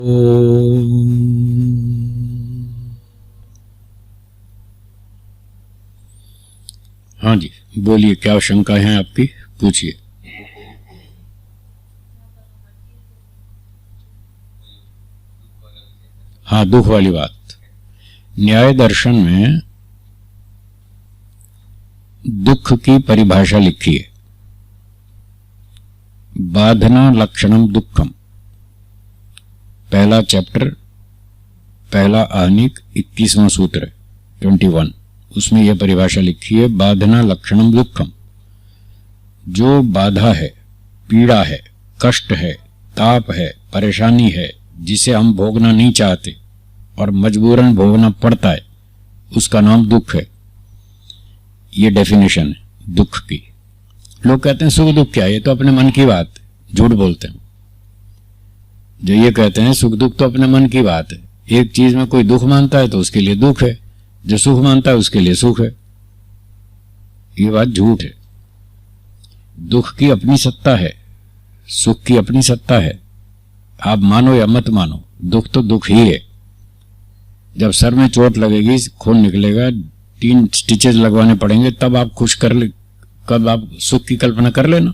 हाँ जी, बोलिए, क्या शंका है आपकी, पूछिए। हाँ, दुख वाली बात। न्याय दर्शन में दुख की परिभाषा लिखी है, बाधना लक्षणम दुखम। पहला चैप्टर, पहला आहनिक, 21वां सूत्र 21, उसमें यह परिभाषा लिखी है, बाधना लक्षणम दुखम। जो बाधा है, पीड़ा है, कष्ट है, ताप है, परेशानी है, जिसे हम भोगना नहीं चाहते और मजबूरन भोगना पड़ता है, उसका नाम दुख है। ये डेफिनेशन है दुख की। लोग कहते हैं सुख दुख क्या है, ये तो अपने मन की बात, झूठ बोलते हैं जो ये कहते हैं सुख दुख तो अपने मन की बात है। एक चीज में कोई दुख मानता है तो उसके लिए दुख है, जो सुख मानता है उसके लिए सुख है। ये बात झूठ है। दुख की अपनी सत्ता है, सुख की अपनी सत्ता है। आप मानो या मत मानो, दुख तो दुख ही है। जब सर में चोट लगेगी, खून निकलेगा, 3 स्टिचेस लगवाने पड़ेंगे, तब आप खुश कर ले, कब आप सुख की कल्पना कर लेना,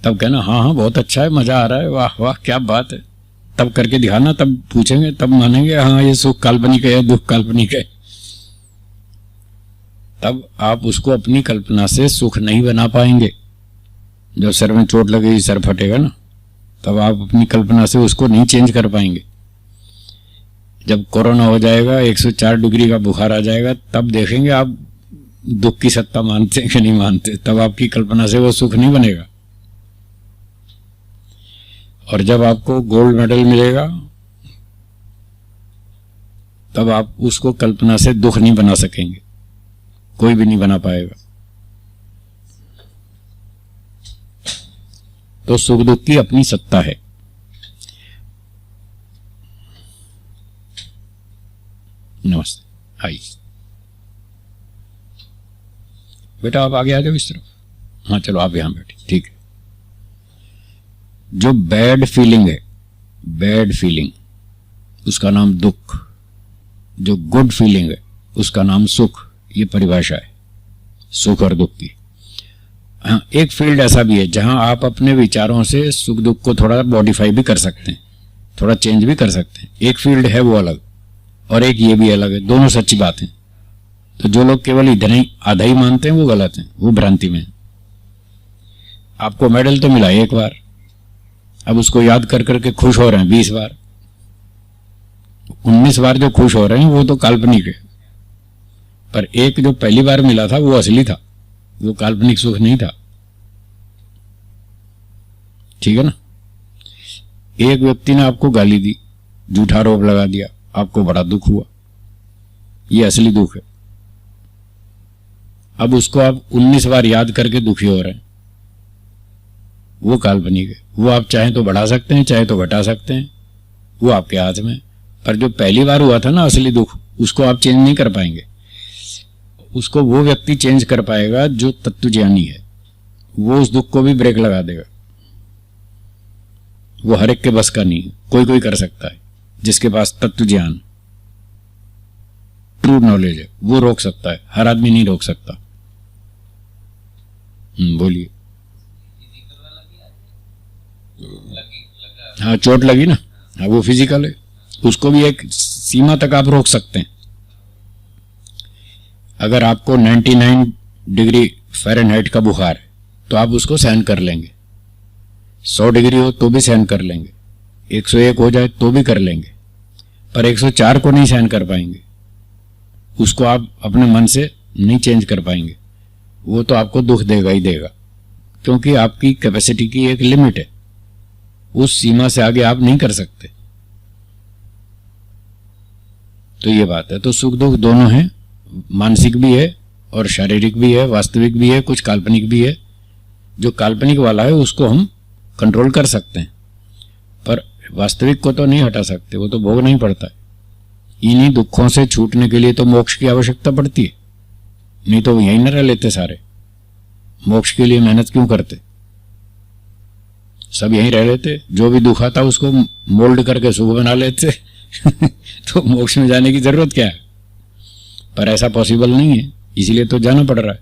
तब कहना हाँ हाँ बहुत अच्छा है, मजा आ रहा है, वाह वाह क्या बात है, तब करके दिखाना, तब पूछेंगे, तब मानेंगे हाँ ये सुख काल्पनिक है, दुख काल्पनिक है। तब आप उसको अपनी कल्पना से सुख नहीं बना पाएंगे। जब सर में चोट लगेगी, सर फटेगा ना, तब आप अपनी कल्पना से उसको नहीं चेंज कर पाएंगे। जब कोरोना हो जाएगा, 104 डिग्री का बुखार आ जाएगा, तब देखेंगे आप दुख की सत्ता मानते हैं कि नहीं मानते। तब आपकी कल्पना से वो सुख नहीं बनेगा। और जब आपको गोल्ड मेडल मिलेगा, तब आप उसको कल्पना से दुख नहीं बना सकेंगे, कोई भी नहीं बना पाएगा। तो सुख दुख की अपनी सत्ता है। नमस्ते, आइए बेटा, आप आगे आ जाओ इस तरफ। हाँ चलो, आप यहां बैठिए, ठीक है। जो बैड फीलिंग है, बैड फीलिंग, उसका नाम दुख। जो गुड फीलिंग है, उसका नाम सुख। ये परिभाषा है सुख और दुख की। हाँ, एक फील्ड ऐसा भी है जहां आप अपने विचारों से सुख दुख को थोड़ा मॉडिफाई भी कर सकते हैं, थोड़ा चेंज भी कर सकते हैं। एक फील्ड है वो अलग, और एक ये भी अलग है। दोनों सच्ची बात है। तो जो लोग केवल इधर ही आधा ही मानते हैं वो गलत हैं, वो भ्रांति में हैं। आपको मेडल तो मिला एक बार, अब उसको याद कर करके खुश हो रहे हैं 20 बार। 19 बार जो खुश हो रहे हैं वो तो काल्पनिक है, पर एक जो पहली बार मिला था वो असली था, वो काल्पनिक सुख नहीं था। ठीक है ना। एक व्यक्ति ने आपको गाली दी, झूठा आरोप लगा दिया, आपको बड़ा दुख हुआ, ये असली दुख है। अब उसको आप 19 बार याद करके दुखी हो रहे हैं, वो काल्पनिक है। वो आप चाहें तो बढ़ा सकते हैं, चाहे तो घटा सकते हैं, वो आपके हाथ में। पर जो पहली बार हुआ था ना असली दुख, उसको आप चेंज नहीं कर पाएंगे। उसको वो व्यक्ति चेंज कर पाएगा जो तत्वज्ञानी है। वो उस दुख को भी ब्रेक लगा देगा। वो हर एक के बस का नहीं है, कोई कोई कर सकता है। जिसके पास तत्व ज्ञान, ट्रू नॉलेज है, वो रोक सकता है, हर आदमी नहीं रोक सकता। बोलिए। हाँ, चोट लगी ना, हाँ वो फिजिकल है, उसको भी एक सीमा तक आप रोक सकते हैं। अगर आपको 99 डिग्री फ़ारेनहाइट का बुखार है तो आप उसको सहन कर लेंगे। 100 डिग्री हो तो भी सहन कर लेंगे, 101 हो जाए तो भी कर लेंगे, पर 104 को नहीं सहन कर पाएंगे। उसको आप अपने मन से नहीं चेंज कर पाएंगे। वो तो आपको दुख देगा ही देगा, क्योंकि आपकी कैपेसिटी की एक लिमिट है। उस सीमा से आगे आप नहीं कर सकते। तो ये बात है। तो सुख दुख दोनों हैं, मानसिक भी है और शारीरिक भी है, वास्तविक भी है, कुछ काल्पनिक भी है। जो काल्पनिक वाला है उसको हम कंट्रोल कर सकते हैं, पर वास्तविक को तो नहीं हटा सकते, वो तो भोगना ही पड़ता है। इन्हीं दुखों से छूटने के लिए तो मोक्ष की आवश्यकता पड़ती है, नहीं तो यहीं न रह लेते सारे। मोक्ष के लिए मेहनत क्यों करते? सब यहीं रह लेते, जो भी दुख आता उसको मोल्ड करके सुख बना लेते तो मोक्ष में जाने की जरूरत क्या है? पर ऐसा पॉसिबल नहीं है, इसलिए तो जाना पड़ रहा है,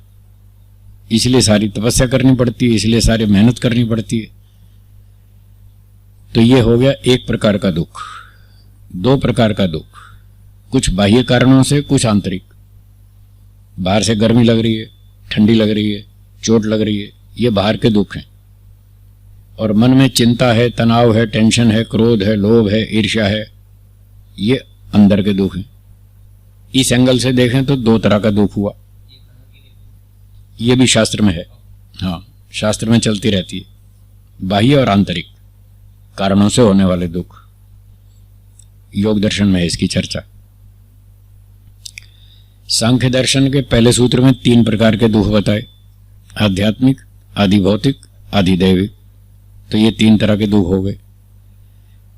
इसलिए सारी तपस्या करनी पड़ती है, इसलिए सारी मेहनत करनी पड़ती है। तो ये हो गया एक प्रकार का दुख। दो प्रकार का दुख, कुछ बाह्य कारणों से, कुछ आंतरिक। बाहर से गर्मी लग रही है, ठंडी लग रही है, चोट लग रही है, ये बाहर के दुख हैं। और मन में चिंता है, तनाव है, टेंशन है, क्रोध है, लोभ है, ईर्ष्या है, ये अंदर के दुख हैं। इस एंगल से देखें तो दो तरह का दुख हुआ। ये भी शास्त्र में है, हाँ, शास्त्र में चलती रहती है, बाह्य और आंतरिक कारणों से होने वाले दुख। योग दर्शन में है इसकी चर्चा। सांख्य दर्शन के पहले सूत्र में 3 प्रकार के दुख बताए, आध्यात्मिक, आदि भौतिक, आदि दैविक। तो ये 3 तरह के दुख हो गए।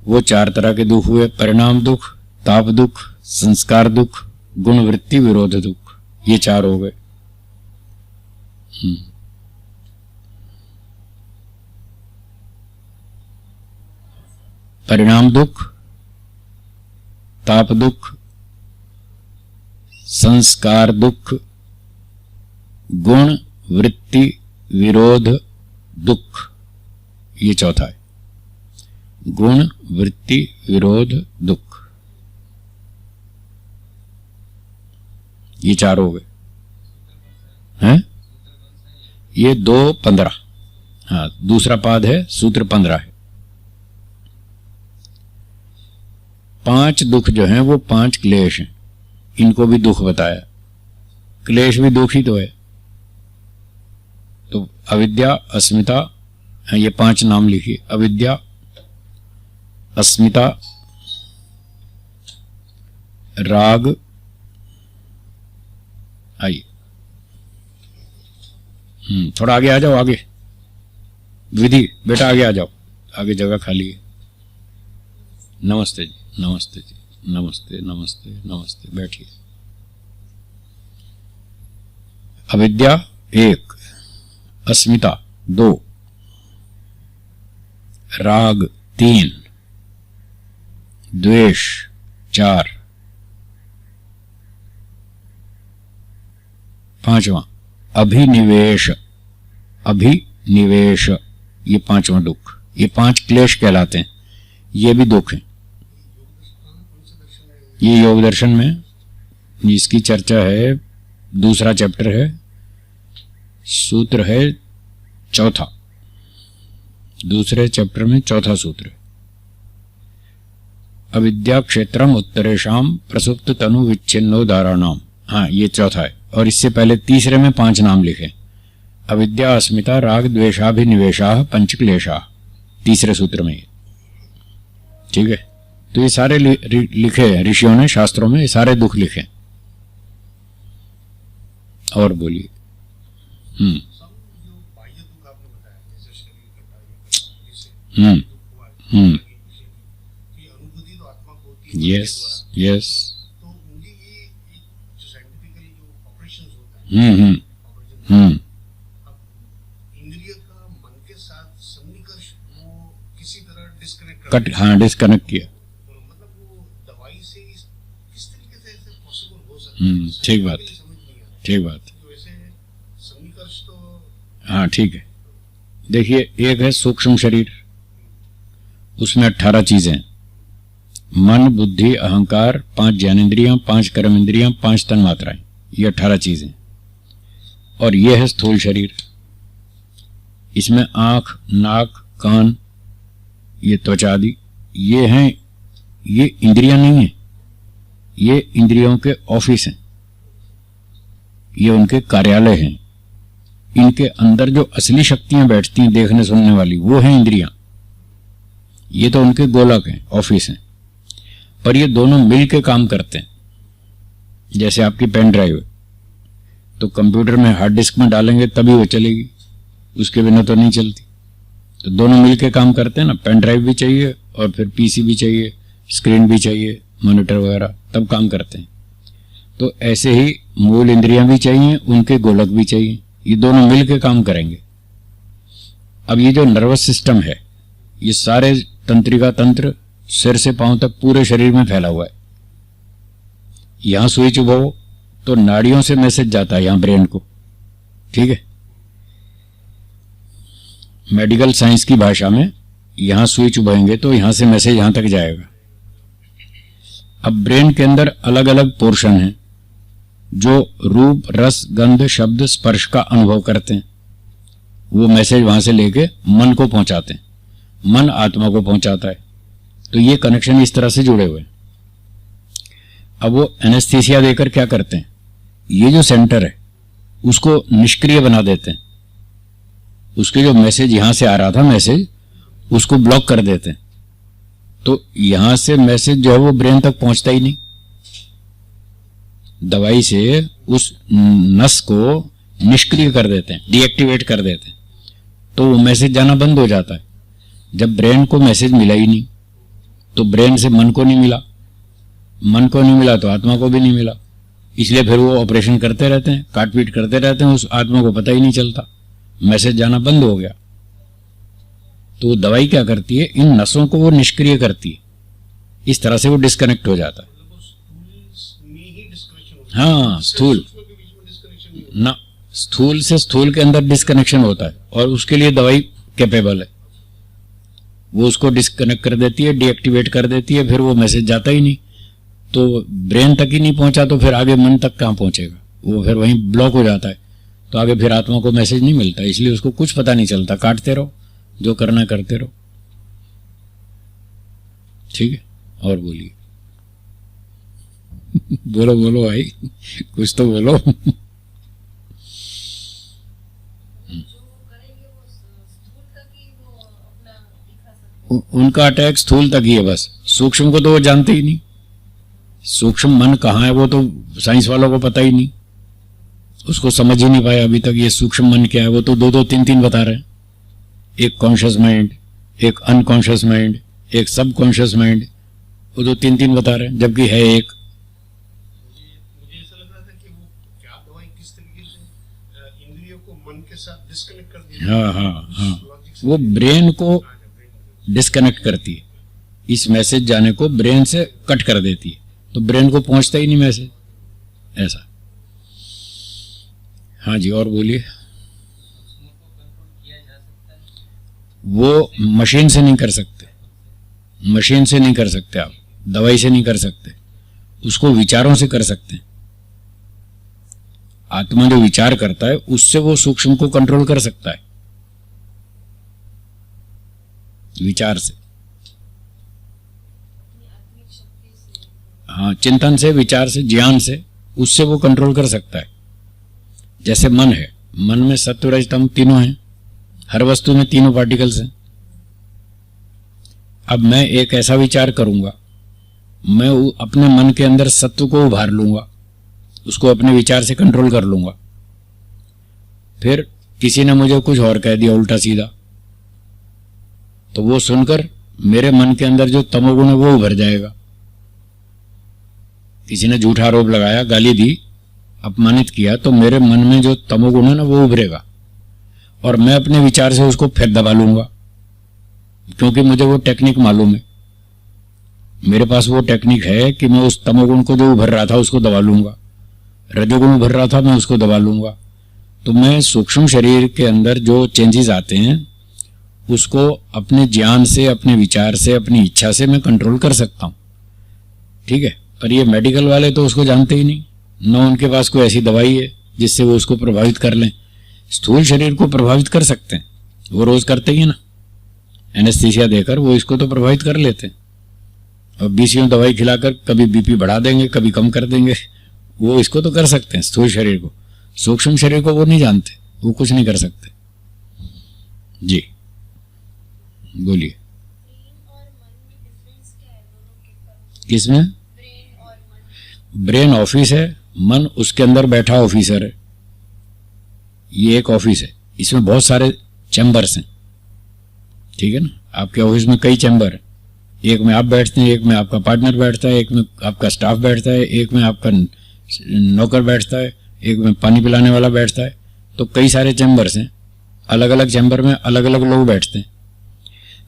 वो 4 तरह के दुख हुए, परिणाम दुख, ताप दुख, संस्कार दुख, गुण वृत्ति विरोध दुख। ये 4 हो गए। परिणाम दुख, ताप दुख, संस्कार दुख, गुण वृत्ति विरोध दुख, ये चौथा है। गुण वृत्ति विरोध दुख, ये 4 हो गए हैं। ये 2:15, हाँ, दूसरा पाद है, सूत्र 15 है। 5 दुख जो हैं वो 5 क्लेश हैं, इनको भी दुख बताया। क्लेश भी दुख ही तो है। तो अविद्या, अस्मिता, ये 5 नाम लिखिए। अविद्या, अस्मिता, राग, आइए थोड़ा आगे आ जाओ, आगे विधि, बेटा आगे आ जाओ, आगे जगह खाली है। नमस्ते जी, नमस्ते जी, नमस्ते नमस्ते नमस्ते, बैठिए। अविद्या 1, अस्मिता 2, राग 3, द्वेष 4, 5वां अभिनिवेश। अभिनिवेश, ये 5वां दुख। ये 5 क्लेश कहलाते हैं, ये भी दुख हैं। ये योग दर्शन में इसकी चर्चा है, दूसरा चैप्टर है, सूत्र है 4, दूसरे चैप्टर में 4 सूत्र है। अविद्या क्षेत्रम उत्तरेशाम प्रसुप्त तनु विच्छिन्नो दाराणाम, हाँ, ये 4 है। और इससे पहले तीसरे में 5 नाम लिखे, अविद्या, अस्मिता, राग, द्वेषाभिनिवेशा, पंचक्लेशा, तीसरे सूत्र में। ठीक है, तो ये सारे लिखे हैं ऋषियों ने, शास्त्रों में ये सारे दुख लिखे। और बोलिए। Yes yes. कट, हाँ, डिस्कनेक्ट किया। ठीक बात, ठीक बात, हाँ, ठीक है। देखिए, एक है सूक्ष्म शरीर, उसमें 18 चीजें, मन, बुद्धि, अहंकार, 5 ज्ञानेंद्रियां, 5 कर्म इंद्रियां, 5 तन मात्राएं, ये 18 चीजें। और ये है स्थूल शरीर, इसमें आंख, नाक, कान, ये त्वचा आदि, ये हैं, ये इंद्रियां नहीं है, ये इंद्रियों के ऑफिस हैं, ये उनके कार्यालय हैं। इनके अंदर जो असली शक्तियां बैठती हैं देखने सुनने वाली, वो हैं इंद्रियां। ये तो उनके गोलक हैं, ऑफिस हैं। पर ये दोनों मिल के काम करते हैं। जैसे आपकी पेन ड्राइव है, तो कंप्यूटर में हार्ड डिस्क में डालेंगे तभी वो चलेगी, उसके बिना तो नहीं चलती। तो दोनों मिल के काम करते हैं ना, पेन ड्राइव भी चाहिए और फिर पीसी भी चाहिए, स्क्रीन भी चाहिए, मॉनिटर वगैरह, तब काम करते हैं। तो ऐसे ही मूल इंद्रियां भी चाहिए, उनके गोलक भी चाहिए, ये दोनों मिल के काम करेंगे। अब ये जो नर्वस सिस्टम है, ये सारे तंत्रिका तंत्र सिर से पांव तक पूरे शरीर में फैला हुआ है। यहां सुई चुभाओ तो नाड़ियों से मैसेज जाता है यहां ब्रेन को, ठीक है। मेडिकल साइंस की भाषा में यहां सुई चुभाएंगे तो यहां से मैसेज यहां तक जाएगा। अब ब्रेन के अंदर अलग अलग पोर्शन हैं जो रूप, रस, गंध, शब्द, स्पर्श का अनुभव करते हैं। वो मैसेज वहां से लेके मन को पहुंचाते हैं, मन आत्मा को पहुंचाता है। तो ये कनेक्शन इस तरह से जुड़े हुए हैं। अब वो एनेस्थीसिया देकर क्या करते हैं, ये जो सेंटर है उसको निष्क्रिय बना देते हैं। उसके जो मैसेज यहां से आ रहा था मैसेज, उसको ब्लॉक कर देते हैं। तो यहां से मैसेज जो है वो ब्रेन तक पहुंचता ही नहीं। दवाई से उस नस को निष्क्रिय कर देते हैं, डीएक्टिवेट कर देते हैं, तो वो मैसेज जाना बंद हो जाता है। जब ब्रेन को मैसेज मिला ही नहीं तो ब्रेन से मन को नहीं मिला, मन को नहीं मिला तो आत्मा को भी नहीं मिला। इसलिए फिर वो ऑपरेशन करते रहते हैं, काटपीट करते रहते हैं, उस आत्मा को पता ही नहीं चलता, मैसेज जाना बंद हो गया। तो वो दवाई क्या करती है, इन नसों को वो निष्क्रिय करती है। इस तरह से वो डिस्कनेक्ट हो जाता है। हाँ, स्थूल ना, स्थूल से स्थूल के अंदर डिस्कनेक्शन होता है और उसके लिए दवाई कैपेबल है। वो उसको डिस्कनेक्ट कर देती है, डीएक्टिवेट कर देती है, फिर वो मैसेज जाता ही नहीं। तो ब्रेन तक ही नहीं पहुंचा तो फिर आगे मन तक कहां पहुंचेगा, वो फिर वहीं ब्लॉक हो जाता है। तो आगे फिर आत्मा को मैसेज नहीं मिलता, इसलिए उसको कुछ पता नहीं चलता। काटते रहो, जो करना करते रहो, ठीक है। और बोलिए बोलो बोलो भाई, कुछ तो बोलो। उनका अटैक स्थूल तक ही है बस, सूक्ष्म को तो वो जानते ही नहीं। सूक्ष्म मन कहाँ है वो तो साइंस वालों को पता ही नहीं, उसको समझ ही नहीं पाया अभी तक। ये सूक्ष्म मन क्या है वो तो दो दो तीन तीन बता रहे हैं। एक कॉन्शियस माइंड, एक अनकॉन्शियस माइंड, एक सब कॉन्शियस माइंड, वो दो तीन तीन बता रहे हैं, जबकि है एक। मुझे ऐसा लग रहा था कि वो क्या दवाई किस तरीके से इंद्रियों को मन के साथ डिस्कनेक्ट कर देती है। हाँ हाँ हाँ, वो ब्रेन को डिस्कनेक्ट करती है, इस मैसेज जाने को ब्रेन से कट कर देती है, तो ब्रेन को पहुंचता ही नहीं मैसेज, ऐसा। हाँ जी, और बोलिए। वो मशीन से नहीं कर सकते, मशीन से नहीं कर सकते आप, दवाई से नहीं कर सकते, उसको विचारों से कर सकते हैं। आत्मा जो विचार करता है उससे वो सूक्ष्म को कंट्रोल कर सकता है, विचार से। हाँ, चिंतन से, विचार से, ज्ञान से, उससे वो कंट्रोल कर सकता है। जैसे मन है, मन में सत्व रज तम तीनों हैं, हर वस्तु में तीनों पार्टिकल्स हैं। अब मैं एक ऐसा विचार करूंगा, मैं अपने मन के अंदर सत्व को उभार लूंगा, उसको अपने विचार से कंट्रोल कर लूंगा। फिर किसी ने मुझे कुछ और कह दिया उल्टा सीधा, तो वो सुनकर मेरे मन के अंदर जो तमोगुण है वो उभर जाएगा। किसी ने झूठा आरोप लगाया, गाली दी, अपमानित किया, तो मेरे मन में जो तमोगुण है ना वो उभरेगा और मैं अपने विचार से उसको फिर दबा लूंगा, क्योंकि मुझे वो टेक्निक मालूम है। मेरे पास वो टेक्निक है कि मैं उस तमोगुण को जो उभर रहा था उसको दबा लूंगा, रजोगुण उभर रहा था मैं उसको दबा लूंगा। तो मैं सूक्ष्म शरीर के अंदर जो चेंजेस आते हैं उसको अपने ज्ञान से, अपने विचार से, अपनी इच्छा से मैं कंट्रोल कर सकता हूं, ठीक है। पर ये मेडिकल वाले तो उसको जानते ही नहीं, न उनके पास कोई ऐसी दवाई है जिससे वो उसको प्रभावित कर लें। स्थूल शरीर को प्रभावित कर सकते हैं, वो रोज करते ही है ना, एनेस्थीसिया देकर वो इसको तो प्रभावित कर लेते हैं। और बीसियों दवाई खिलाकर कभी बीपी बढ़ा देंगे, कभी कम कर देंगे, वो इसको तो कर सकते हैं स्थूल शरीर को। सूक्ष्म शरीर को वो नहीं जानते, वो कुछ नहीं कर सकते। जी बोलिए। किसमें? ब्रेन ऑफिस है, मन उसके अंदर बैठा ऑफिसर है। ये एक ऑफिस है, इसमें बहुत सारे चैम्बर्स हैं, ठीक है ना। आपके ऑफिस में कई चैम्बर है, एक में आप बैठते हैं, एक में आपका पार्टनर बैठता है, एक में आपका स्टाफ बैठता है, एक में आपका नौकर बैठता है, एक में पानी पिलाने वाला बैठता है। तो कई सारे चैम्बर्स हैं, अलग अलग चैम्बर में अलग अलग लोग बैठते हैं।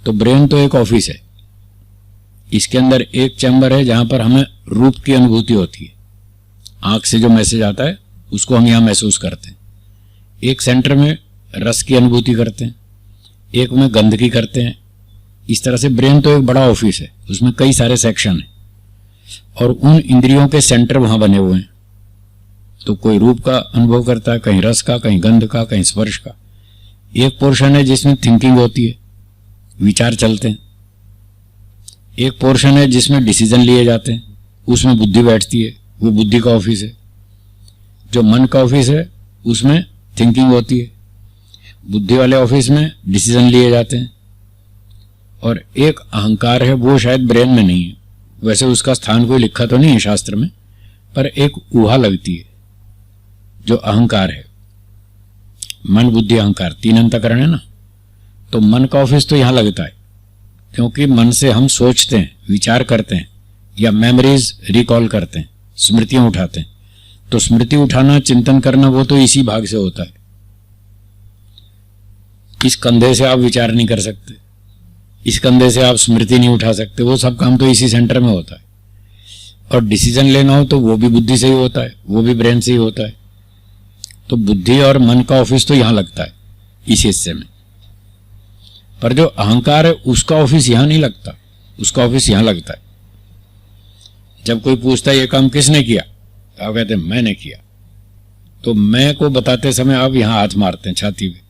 तो ब्रेन तो एक ऑफिस है, इसके अंदर एक चैम्बर है जहां पर हमें रूप की अनुभूति होती है, आंख से जो मैसेज आता है उसको हम यहां महसूस करते हैं। एक सेंटर में रस की अनुभूति करते हैं, एक में गंध की करते हैं। इस तरह से ब्रेन तो एक बड़ा ऑफिस है, उसमें कई सारे सेक्शन हैं और उन इंद्रियों के सेंटर वहां बने हुए हैं। तो कोई रूप का अनुभव करता है, कहीं रस का, कहीं गंध का, कहीं स्पर्श का। एक पोर्शन है जिसमें थिंकिंग होती है, विचार चलते हैं। एक पोर्शन है जिसमें डिसीजन लिए जाते हैं, उसमें बुद्धि बैठती है, वो बुद्धि का ऑफिस है। जो मन का ऑफिस है उसमें थिंकिंग होती है, बुद्धि वाले ऑफिस में डिसीजन लिए जाते हैं। और एक अहंकार है, वो शायद ब्रेन में नहीं है, वैसे उसका स्थान कोई लिखा तो नहीं है शास्त्र में, पर एक ऊहा लगती है जो अहंकार है। मन बुद्धि अहंकार तीन अंतःकरण है ना, तो मन का ऑफिस तो यहां लगता है, क्योंकि मन से हम सोचते हैं, विचार करते हैं या मेमोरीज रिकॉल करते हैं, स्मृतियां उठाते हैं। तो स्मृति उठाना, चिंतन करना, वो तो इसी भाग से होता है। इस कंधे से आप विचार नहीं कर सकते, इस कंधे से आप स्मृति नहीं उठा सकते, वो सब काम तो इसी सेंटर में होता है। और डिसीजन लेना हो तो वो भी बुद्धि से ही होता है, वो भी ब्रेन से ही होता है। तो बुद्धि और मन का ऑफिस तो यहां लगता है, इस हिस्से में। पर जो अहंकार है उसका ऑफिस यहां नहीं लगता, उसका ऑफिस यहां लगता है। जब कोई पूछता है ये काम किसने किया, आप कहते हैं मैंने किया। तो मैं को बताते समय आप यहां हाथ मारते हैं छाती पे,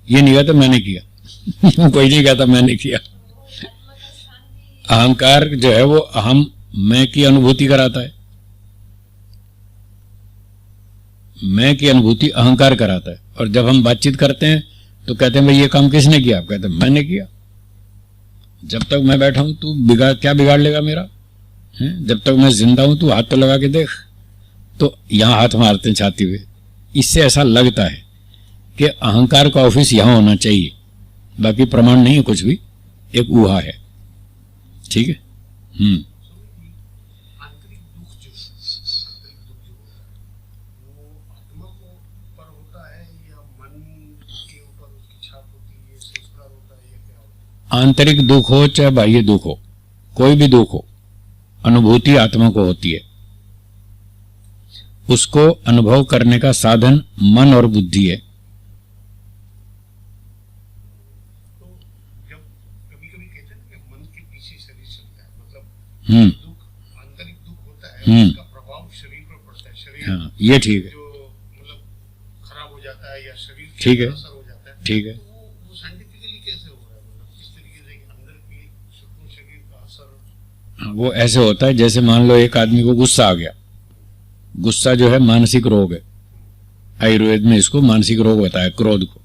ये नहीं कहता मैंने किया कोई नहीं कहता मैंने किया। अहंकार जो है वो अहम, मैं की अनुभूति कराता है, मैं की अनुभूति अहंकार कराता है। और जब हम बातचीत करते हैं तो कहते हैं भाई ये काम किसने किया, आप कहते हैं मैंने किया। जब तक मैं बैठा हूं तू क्या बिगाड़ लेगा मेरा, है? जब तक मैं जिंदा हूं तू हाथ तो लगा के देख। तो यहां हाथ मारते हैं छाती पे। इससे ऐसा लगता है कि अहंकार का ऑफिस यहां होना चाहिए, बाकी प्रमाण नहीं है कुछ भी, एक ऊहा है। ठीक है। आंतरिक दुख जो वो आत्मा को ऊपर होता है या मन के ऊपर उसकी छाप होती है, संस्कार होता है, या क्या होता है? आंतरिक दुख हो चाहे बाह्य दुख हो, कोई भी दुख हो, अनुभूति आत्मा को होती है। उसको अनुभव करने का साधन मन और बुद्धि है। तो जब कभी कभी कहते हैं कि मन के पीछे शरीर चलता है, मतलब दुख, आंतरिक दुख होता है, उसका प्रभाव शरीर पर पड़ता है। शरीर, हाँ, ये ठीक है, जो मतलब खराब हो जाता है या शरीर ठीक है, असर हो जाता है, ठीक है। तो वो साइंटिफिकली कैसे हो रहा है, मतलब किस तरीके से अंदर की सूक्ष्म शरीर का असर? वो ऐसे होता है जैसे मान लो एक आदमी को गुस्सा आ गया। गुस्सा जो है मानसिक रोग है, आयुर्वेद में इसको मानसिक रोग बताया। क्रोध को,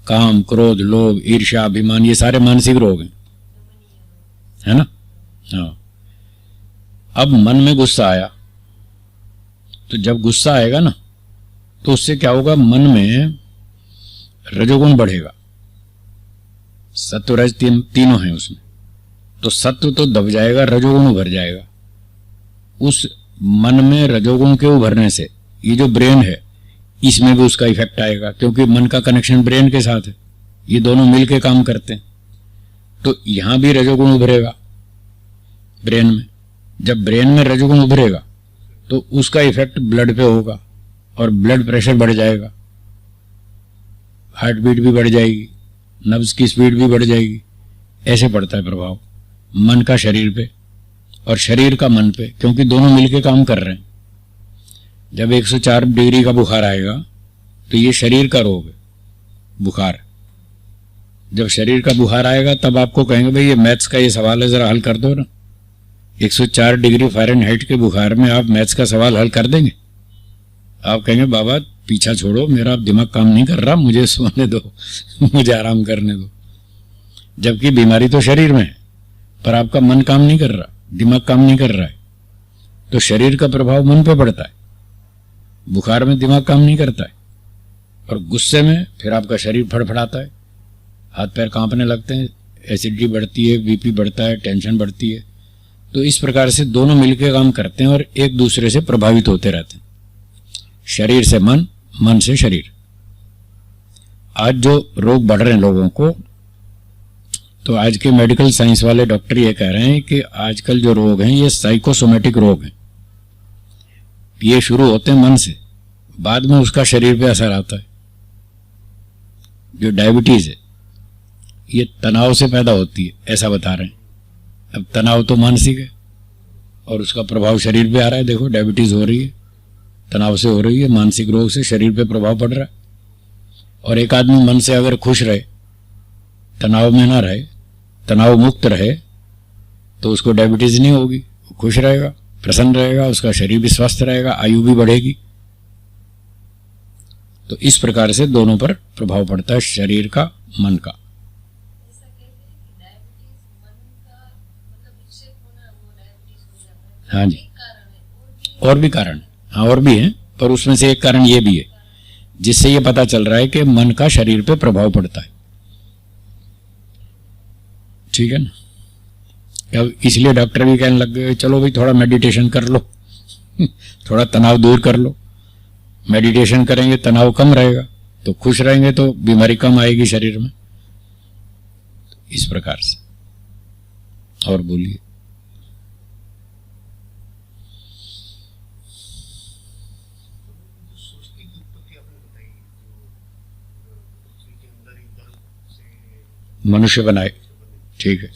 काम, क्रोध, लोभ, ईर्ष्या, अभिमान, ये सारे मानसिक रोग हैं, है ना। हाँ, अब मन में गुस्सा आया, तो जब गुस्सा आएगा ना तो उससे क्या होगा, मन में रजोगुण बढ़ेगा। सत्व रज तीनों हैं उसमें, तो सत्व तो दब जाएगा, रजोगुण उभर जाएगा। उस मन में रजोगुण के उभरने से ये जो ब्रेन है इसमें भी उसका इफेक्ट आएगा, क्योंकि मन का कनेक्शन ब्रेन के साथ है, ये दोनों मिलके काम करते हैं। तो यहां भी रजोगुण उभरेगा ब्रेन में। जब ब्रेन में रजोगुण उभरेगा तो उसका इफेक्ट ब्लड पे होगा और ब्लड प्रेशर बढ़ जाएगा, हार्ट बीट भी बढ़ जाएगी, नब्ज की स्पीड भी बढ़ जाएगी। ऐसे पड़ता है प्रभाव मन का शरीर पे और शरीर का मन पे, क्योंकि दोनों मिलके काम कर रहे हैं। जब 104 डिग्री का बुखार आएगा तो ये शरीर का रोग है, बुखार। जब शरीर का बुखार आएगा तब आपको कहेंगे भाई ये मैथ्स का ये सवाल है, जरा हल कर दो ना। 104 डिग्री फ़ारेनहाइट के बुखार में आप मैथ्स का सवाल हल कर देंगे? आप कहेंगे बाबा पीछा छोड़ो, मेरा दिमाग काम नहीं कर रहा, मुझे सोने दो मुझे आराम करने दो। जबकि बीमारी तो शरीर में है, पर आपका मन काम नहीं कर रहा, दिमाग काम नहीं कर रहा है। तो शरीर का प्रभाव मन पे पड़ता है, बुखार में दिमाग काम नहीं करता है, और गुस्से में फिर आपका शरीर फड़फड़ाता है, हाथ पैर कांपने लगते हैं, एसिडिटी बढ़ती है, बीपी बढ़ता है, टेंशन बढ़ती है। तो इस प्रकार से दोनों मिलकर काम करते हैं और एक दूसरे से प्रभावित होते रहते हैं, शरीर से मन, मन से शरीर। आज जो रोग बढ़ रहे हैं लोगों को, तो आज के मेडिकल साइंस वाले डॉक्टर ये कह रहे हैं कि आजकल जो रोग हैं ये साइकोसोमेटिक रोग हैं। ये शुरू होते हैं मन से, बाद में उसका शरीर पे असर आता है। जो डायबिटीज है ये तनाव से पैदा होती है, ऐसा बता रहे हैं। अब तनाव तो मानसिक है और उसका प्रभाव शरीर पे आ रहा है। देखो डायबिटीज हो रही है, तनाव से हो रही है, मानसिक रोग से शरीर पे प्रभाव पड़ रहा है। और एक आदमी मन से अगर खुश रहे, तनाव में ना रहे, तनाव मुक्त रहे, तो उसको डायबिटीज नहीं होगी। वो खुश रहेगा, प्रसन्न रहेगा, उसका शरीर भी स्वस्थ रहेगा, आयु भी बढ़ेगी। तो इस प्रकार से दोनों पर प्रभाव पड़ता है, शरीर का, मन का। हाँ जी, और भी कारण, हाँ और भी हैं, पर उसमें से एक कारण ये भी है जिससे ये पता चल रहा है कि मन का शरीर पे प्रभाव पड़ता है। ठीक है ना। अब इसलिए डॉक्टर भी कहने लग गए चलो भाई थोड़ा मेडिटेशन कर लो थोड़ा तनाव दूर कर लो। मेडिटेशन करेंगे तनाव कम रहेगा, तो खुश रहेंगे तो बीमारी कम आएगी शरीर में। इस प्रकार से। और बोलिए। मनुष्य बनाए, ठीक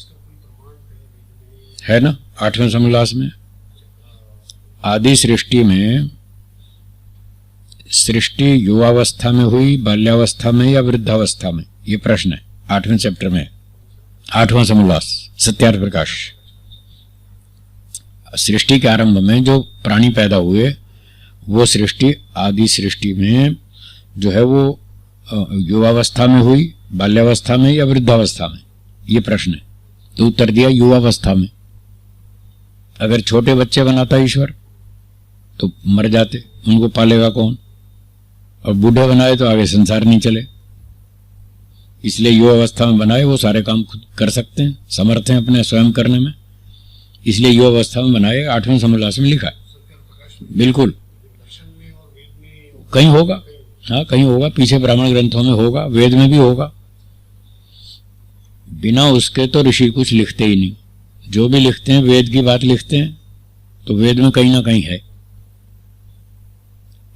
है ना। 8वें समोल्लास में आदि सृष्टि में, सृष्टि युवावस्था में हुई, बाल्यावस्था में या वृद्धावस्था में, ये प्रश्न है 8वें चैप्टर में, 8वां समोल्लास, सत्यार्थ प्रकाश। सृष्टि के आरंभ में जो प्राणी पैदा हुए वो सृष्टि आदि सृष्टि में जो है वो युवावस्था में हुई, बाल्यावस्था में या वृद्धावस्था में, ये प्रश्न है। तो उत्तर दिया युवावस्था में। अगर छोटे बच्चे बनाता ईश्वर तो मर जाते, उनको पालेगा कौन। और बूढ़े बनाए तो आगे संसार नहीं चले। इसलिए युवावस्था में बनाए, वो सारे काम खुद कर सकते हैं, समर्थ हैं अपने स्वयं करने में, इसलिए युवावस्था में बनाए। 8वें समोल्लास में लिखा है। बिल्कुल कहीं होगा, हाँ कहीं होगा, पीछे ब्राह्मण ग्रंथों में होगा, वेद में भी होगा। बिना उसके तो ऋषि कुछ लिखते ही नहीं। जो भी लिखते हैं वेद की बात लिखते हैं, तो वेद में कहीं ना कहीं है।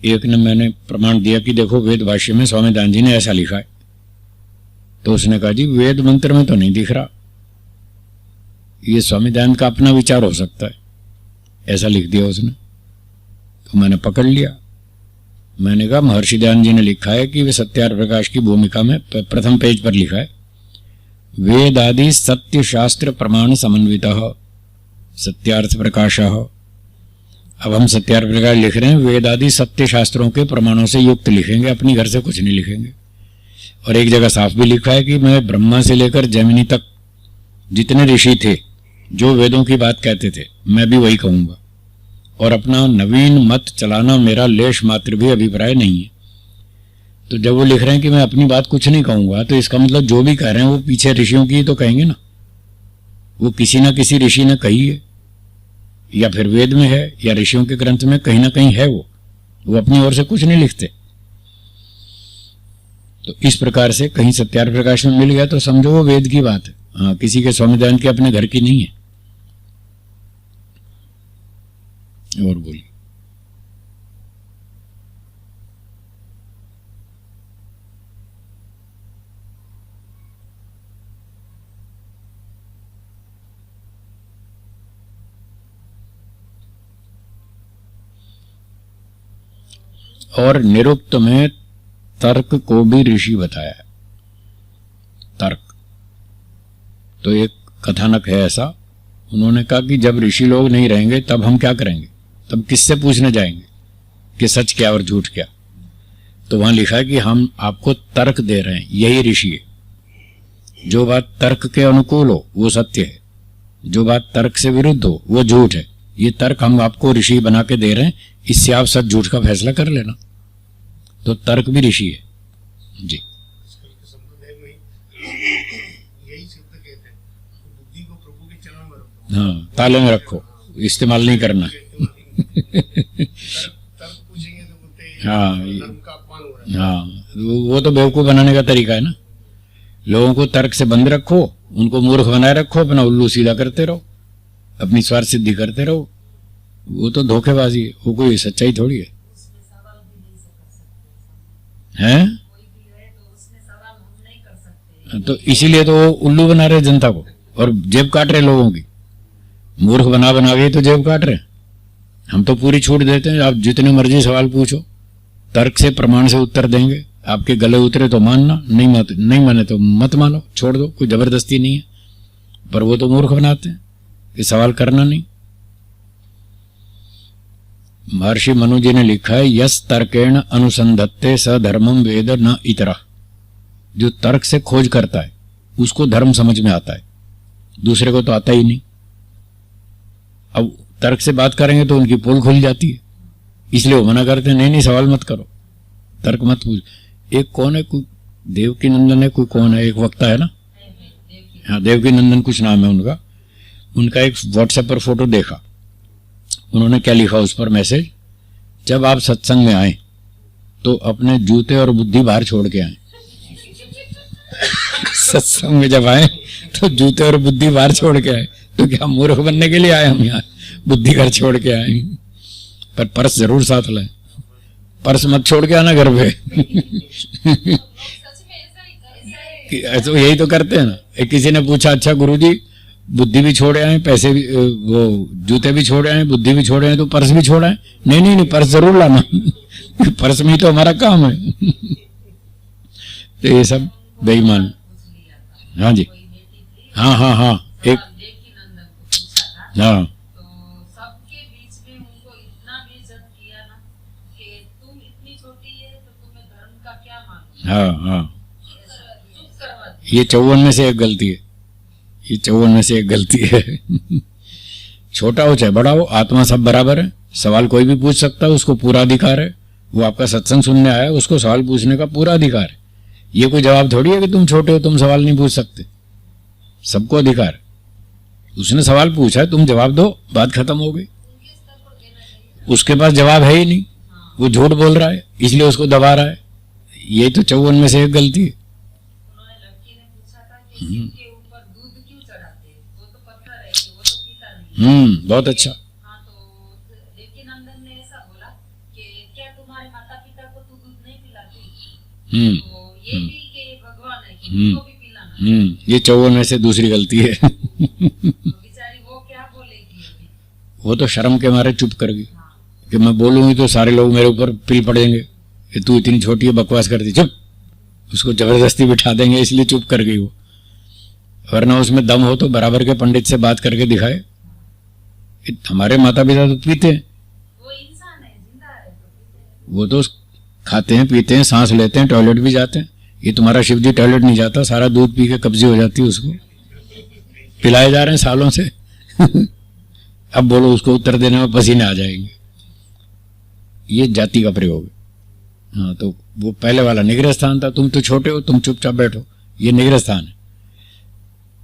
एक ने मैंने प्रमाण दिया कि देखो वेद भाष्य में स्वामी दान जी ने ऐसा लिखा है। तो उसने कहा जी वेद मंत्र में तो नहीं दिख रहा, ये स्वामी दयानंद का अपना विचार हो सकता है, ऐसा लिख दिया उसने। तो मैंने पकड़ लिया। मैंने कहा महर्षि दयानंद जी ने लिखा है कि वे सत्यार्थ प्रकाश की भूमिका में प्रथम पेज पर लिखा है, वेद आदि सत्य शास्त्र प्रमाण समन्वितः सत्यार्थ प्रकाशः। अब हम सत्यार्थ प्रकाश लिख रहे हैं, वेद आदि सत्य शास्त्रों के प्रमाणों से युक्त लिखेंगे, अपनी घर से कुछ नहीं लिखेंगे। और एक जगह साफ भी लिखा है कि मैं ब्रह्मा से लेकर जैमिनी तक जितने ऋषि थे जो वेदों की बात कहते थे, मैं भी वही कहूंगा। और अपना नवीन मत चलाना मेरा लेश मात्र भी अभिप्राय नहीं है। तो जब वो लिख रहे हैं कि मैं अपनी बात कुछ नहीं कहूंगा, तो इसका मतलब जो भी कह रहे हैं वो पीछे ऋषियों की तो कहेंगे ना। वो किसी ना किसी ऋषि ने कही है, या फिर वेद में है, या ऋषियों के ग्रंथ में कहीं ना कहीं है। वो अपनी ओर से कुछ नहीं लिखते। तो इस प्रकार से कहीं सत्यार्थ प्रकाश में मिल गया तो समझो वो वेद की बात है, हाँ किसी के स्वामी दयानंद के अपने घर की नहीं है। और बोलिए। और निरुक्त में तर्क को भी ऋषि बताया है। तर्क तो एक कथानक है ऐसा, उन्होंने कहा कि जब ऋषि लोग नहीं रहेंगे तब हम क्या करेंगे, तब किससे पूछने जाएंगे कि सच क्या और झूठ क्या। तो वहां लिखा है कि हम आपको तर्क दे रहे हैं, यही ऋषि है। जो बात तर्क के अनुकूल हो वो सत्य है, जो बात तर्क से विरुद्ध हो वो झूठ है। ये तर्क हम आपको ऋषि बना के दे रहे हैं, इससे आप सच झूठ का फैसला कर लेना। तो तर्क भी ऋषि है जी। हाँ ताले में रखो, इस्तेमाल नहीं करना। हाँ हाँ वो तो बेवकूफ बनाने का तरीका है ना। लोगों को तर्क से बंद रखो, उनको मूर्ख बनाए रखो, अपना उल्लू सीधा करते रहो, अपनी स्वार्थ सिद्धि करते रहो। वो तो धोखेबाजी है, वो कोई सच्चाई थोड़ी है। हैं? तो इसीलिए तो वो उल्लू बना रहे जनता को और जेब काट रहे लोगों की। मूर्ख बना बना के तो जेब काट रहे। हम तो पूरी छूट देते हैं, आप जितने मर्जी सवाल पूछो, तर्क से प्रमाण से उत्तर देंगे। आपके गले उतरे तो मानना, नहीं माने तो मत मानो, छोड़ दो, कोई जबरदस्ती नहीं है। पर वो तो मूर्ख बनाते हैं कि सवाल करना नहीं। महर्षि मनु जी ने लिखा है, यस तर्केण अनुसंधत्ते स धर्मम वेद न इतरा। जो तर्क से खोज करता है उसको धर्म समझ में आता है, दूसरे को तो आता ही नहीं। अब तर्क से बात करेंगे तो उनकी पोल खुल जाती है, इसलिए वो मना करते हैं, नहीं सवाल मत करो, तर्क मत पूछ। एक कौन है, कोई देवकी नंदन है, कोई कौन है, एक वक्ता है ना, हाँ देवकी नंदन कुछ नाम है उनका। उनका एक व्हाट्सएप पर फोटो देखा, उन्होंने क्या लिखा उस पर मैसेज, जब आप सत्संग में आए तो अपने जूते और बुद्धि बाहर छोड़ के आए। सत्संग में जब आए तो जूते और बुद्धि बाहर छोड़ के आए, तो क्या मूर्ख बनने के लिए आए हम यहाँ, बुद्धि घर छोड़ के आए। पर पर्स जरूर साथ लाए, पर्स मत छोड़ के आना घर पे। तो यही तो करते हैं ना। एक किसी ने पूछा, अच्छा गुरुजी बुद्धि भी छोड़े आए, पैसे भी, वो जूते भी छोड़े आए, बुद्धि भी छोड़े आए, तो पर्स भी छोड़ा है? नहीं पर्स जरूर लाना। पर्स में ही तो हमारा काम है। तो ये सब बेईमान। हाँ जी, हाँ एक, हाँ हाँ, ये 54 में से एक गलती है, ये 54 में से एक गलती है। छोटा हो चाहे बड़ा हो, आत्मा सब बराबर है, सवाल कोई भी पूछ सकता है, उसको पूरा अधिकार है। वो आपका सत्संग सुनने आया, उसको सवाल पूछने का पूरा अधिकार है। ये कोई जवाब थोड़ी है कि तुम छोटे हो, तुम सवाल नहीं पूछ सकते। सबको अधिकार है। उसने सवाल पूछा है, तुम जवाब दो, बात खत्म हो गई। उसके पास जवाब है ही नहीं, वो झूठ बोल रहा है, इसलिए उसको दबा रहा है। ये तो 54 में से एक गलती है। बहुत अच्छा। ये 54 में से दूसरी गलती है। वो तो शर्म के मारे चुप कर गई कि मैं बोलूंगी तो सारे लोग मेरे ऊपर पिल पड़ेंगे कि तू इतनी छोटी है, बकवास करती, चुप। उसको जबरदस्ती बिठा देंगे, इसलिए चुप कर गई वो। वरना उसमें दम हो तो बराबर के पंडित से बात करके दिखाए। हमारे माता पिता तो पीते हैं, वो इंसान है, जिंदा है, वो तो खाते हैं, पीते हैं, सांस लेते हैं, टॉयलेट भी जाते हैं। ये तुम्हारा शिव जी टॉयलेट नहीं जाता, सारा दूध पी के कब्जी हो जाती है, उसको पिलाए जा रहे हैं सालों से। अब बोलो उसको उत्तर देने में पसीने आ जाएंगे। ये जाति का प्रयोग है। हाँ, तो वो पहले वाला निग्रह स्थान था, तुम तो छोटे हो, तुम चुपचाप बैठो, ये निग्रह स्थान है।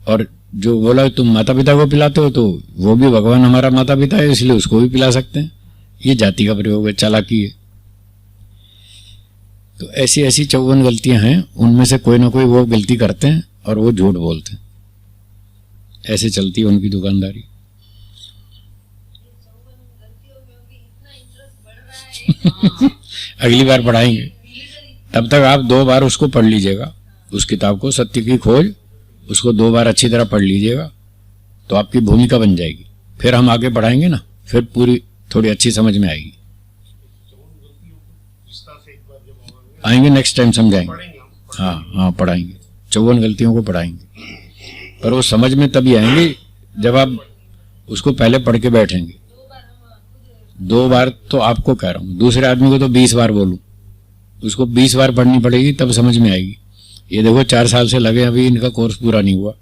और जो बोला तुम माता पिता को पिलाते हो, तो वो भी भगवान हमारा माता पिता है, इसलिए उसको भी पिला सकते हैं। ये जाति का प्रयोग है, चालाकी है। तो ऐसी 54 गलतियां हैं, उनमें से कोई ना कोई वो गलती करते हैं और वो झूठ बोलते हैं। ऐसे चलती है उनकी दुकानदारी। अगली बार पढ़ाएंगे, तब तक आप 2 बार उसको पढ़ लीजिएगा, उस किताब को, सत्य की खोज, उसको 2 बार अच्छी तरह पढ़ लीजिएगा, तो आपकी भूमिका बन जाएगी। फिर हम आगे पढ़ाएंगे ना, फिर पूरी थोड़ी अच्छी समझ में आएगी। आएंगे नेक्स्ट टाइम समझाएंगे। हाँ पढ़ाएंगे, 54 गलतियों को पढ़ाएंगे। पर वो समझ में तभी आएंगी जब आप उसको पहले पढ़ के बैठेंगे। 2 बार तो आपको कह रहा हूँ, दूसरे आदमी को तो 20 बार बोलूँ, उसको 20 बार पढ़नी पड़ेगी, तब समझ में आएगी। ये देखो 4 साल से लगे, अभी इनका कोर्स पूरा नहीं हुआ,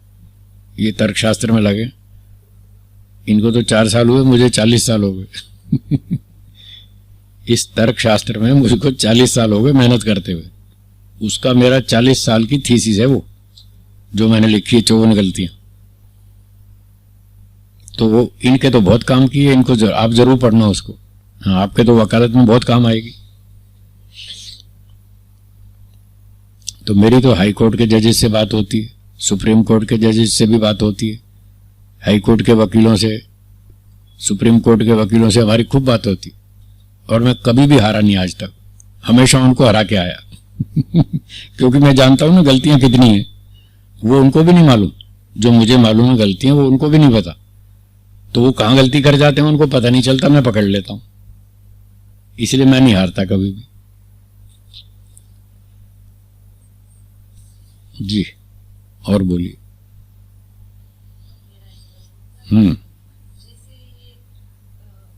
ये तर्कशास्त्र में लगे। इनको तो 4 साल हुए, मुझे 40 साल हो गए। इस तर्कशास्त्र में मुझको 40 साल हो गए मेहनत करते हुए। उसका मेरा 40 साल की थीसिस है वो, जो मैंने लिखी है 54 गलतियां। तो वो इनके तो बहुत काम किए, इनको आप जरूर पढ़ना उसको। हाँ, आपके तो वकालत में बहुत काम आएगी। तो मेरी तो हाई कोर्ट के जजेस से बात होती है, सुप्रीम कोर्ट के जजेस से भी बात होती है, हाई कोर्ट के वकीलों से, सुप्रीम कोर्ट के वकीलों से हमारी खूब बात होती, और मैं कभी भी हारा नहीं आज तक, हमेशा उनको हरा के आया क्योंकि मैं जानता हूं ना गलतियां कितनी हैं, वो उनको भी नहीं मालूम, जो मुझे मालूम है गलतियां वो उनको भी नहीं पता, तो वो कहाँ गलती कर जाते हैं उनको पता नहीं चलता, मैं पकड़ लेता हूं, इसलिए मैं नहीं हारता कभी भी। जी और बोलिए। जैसे ये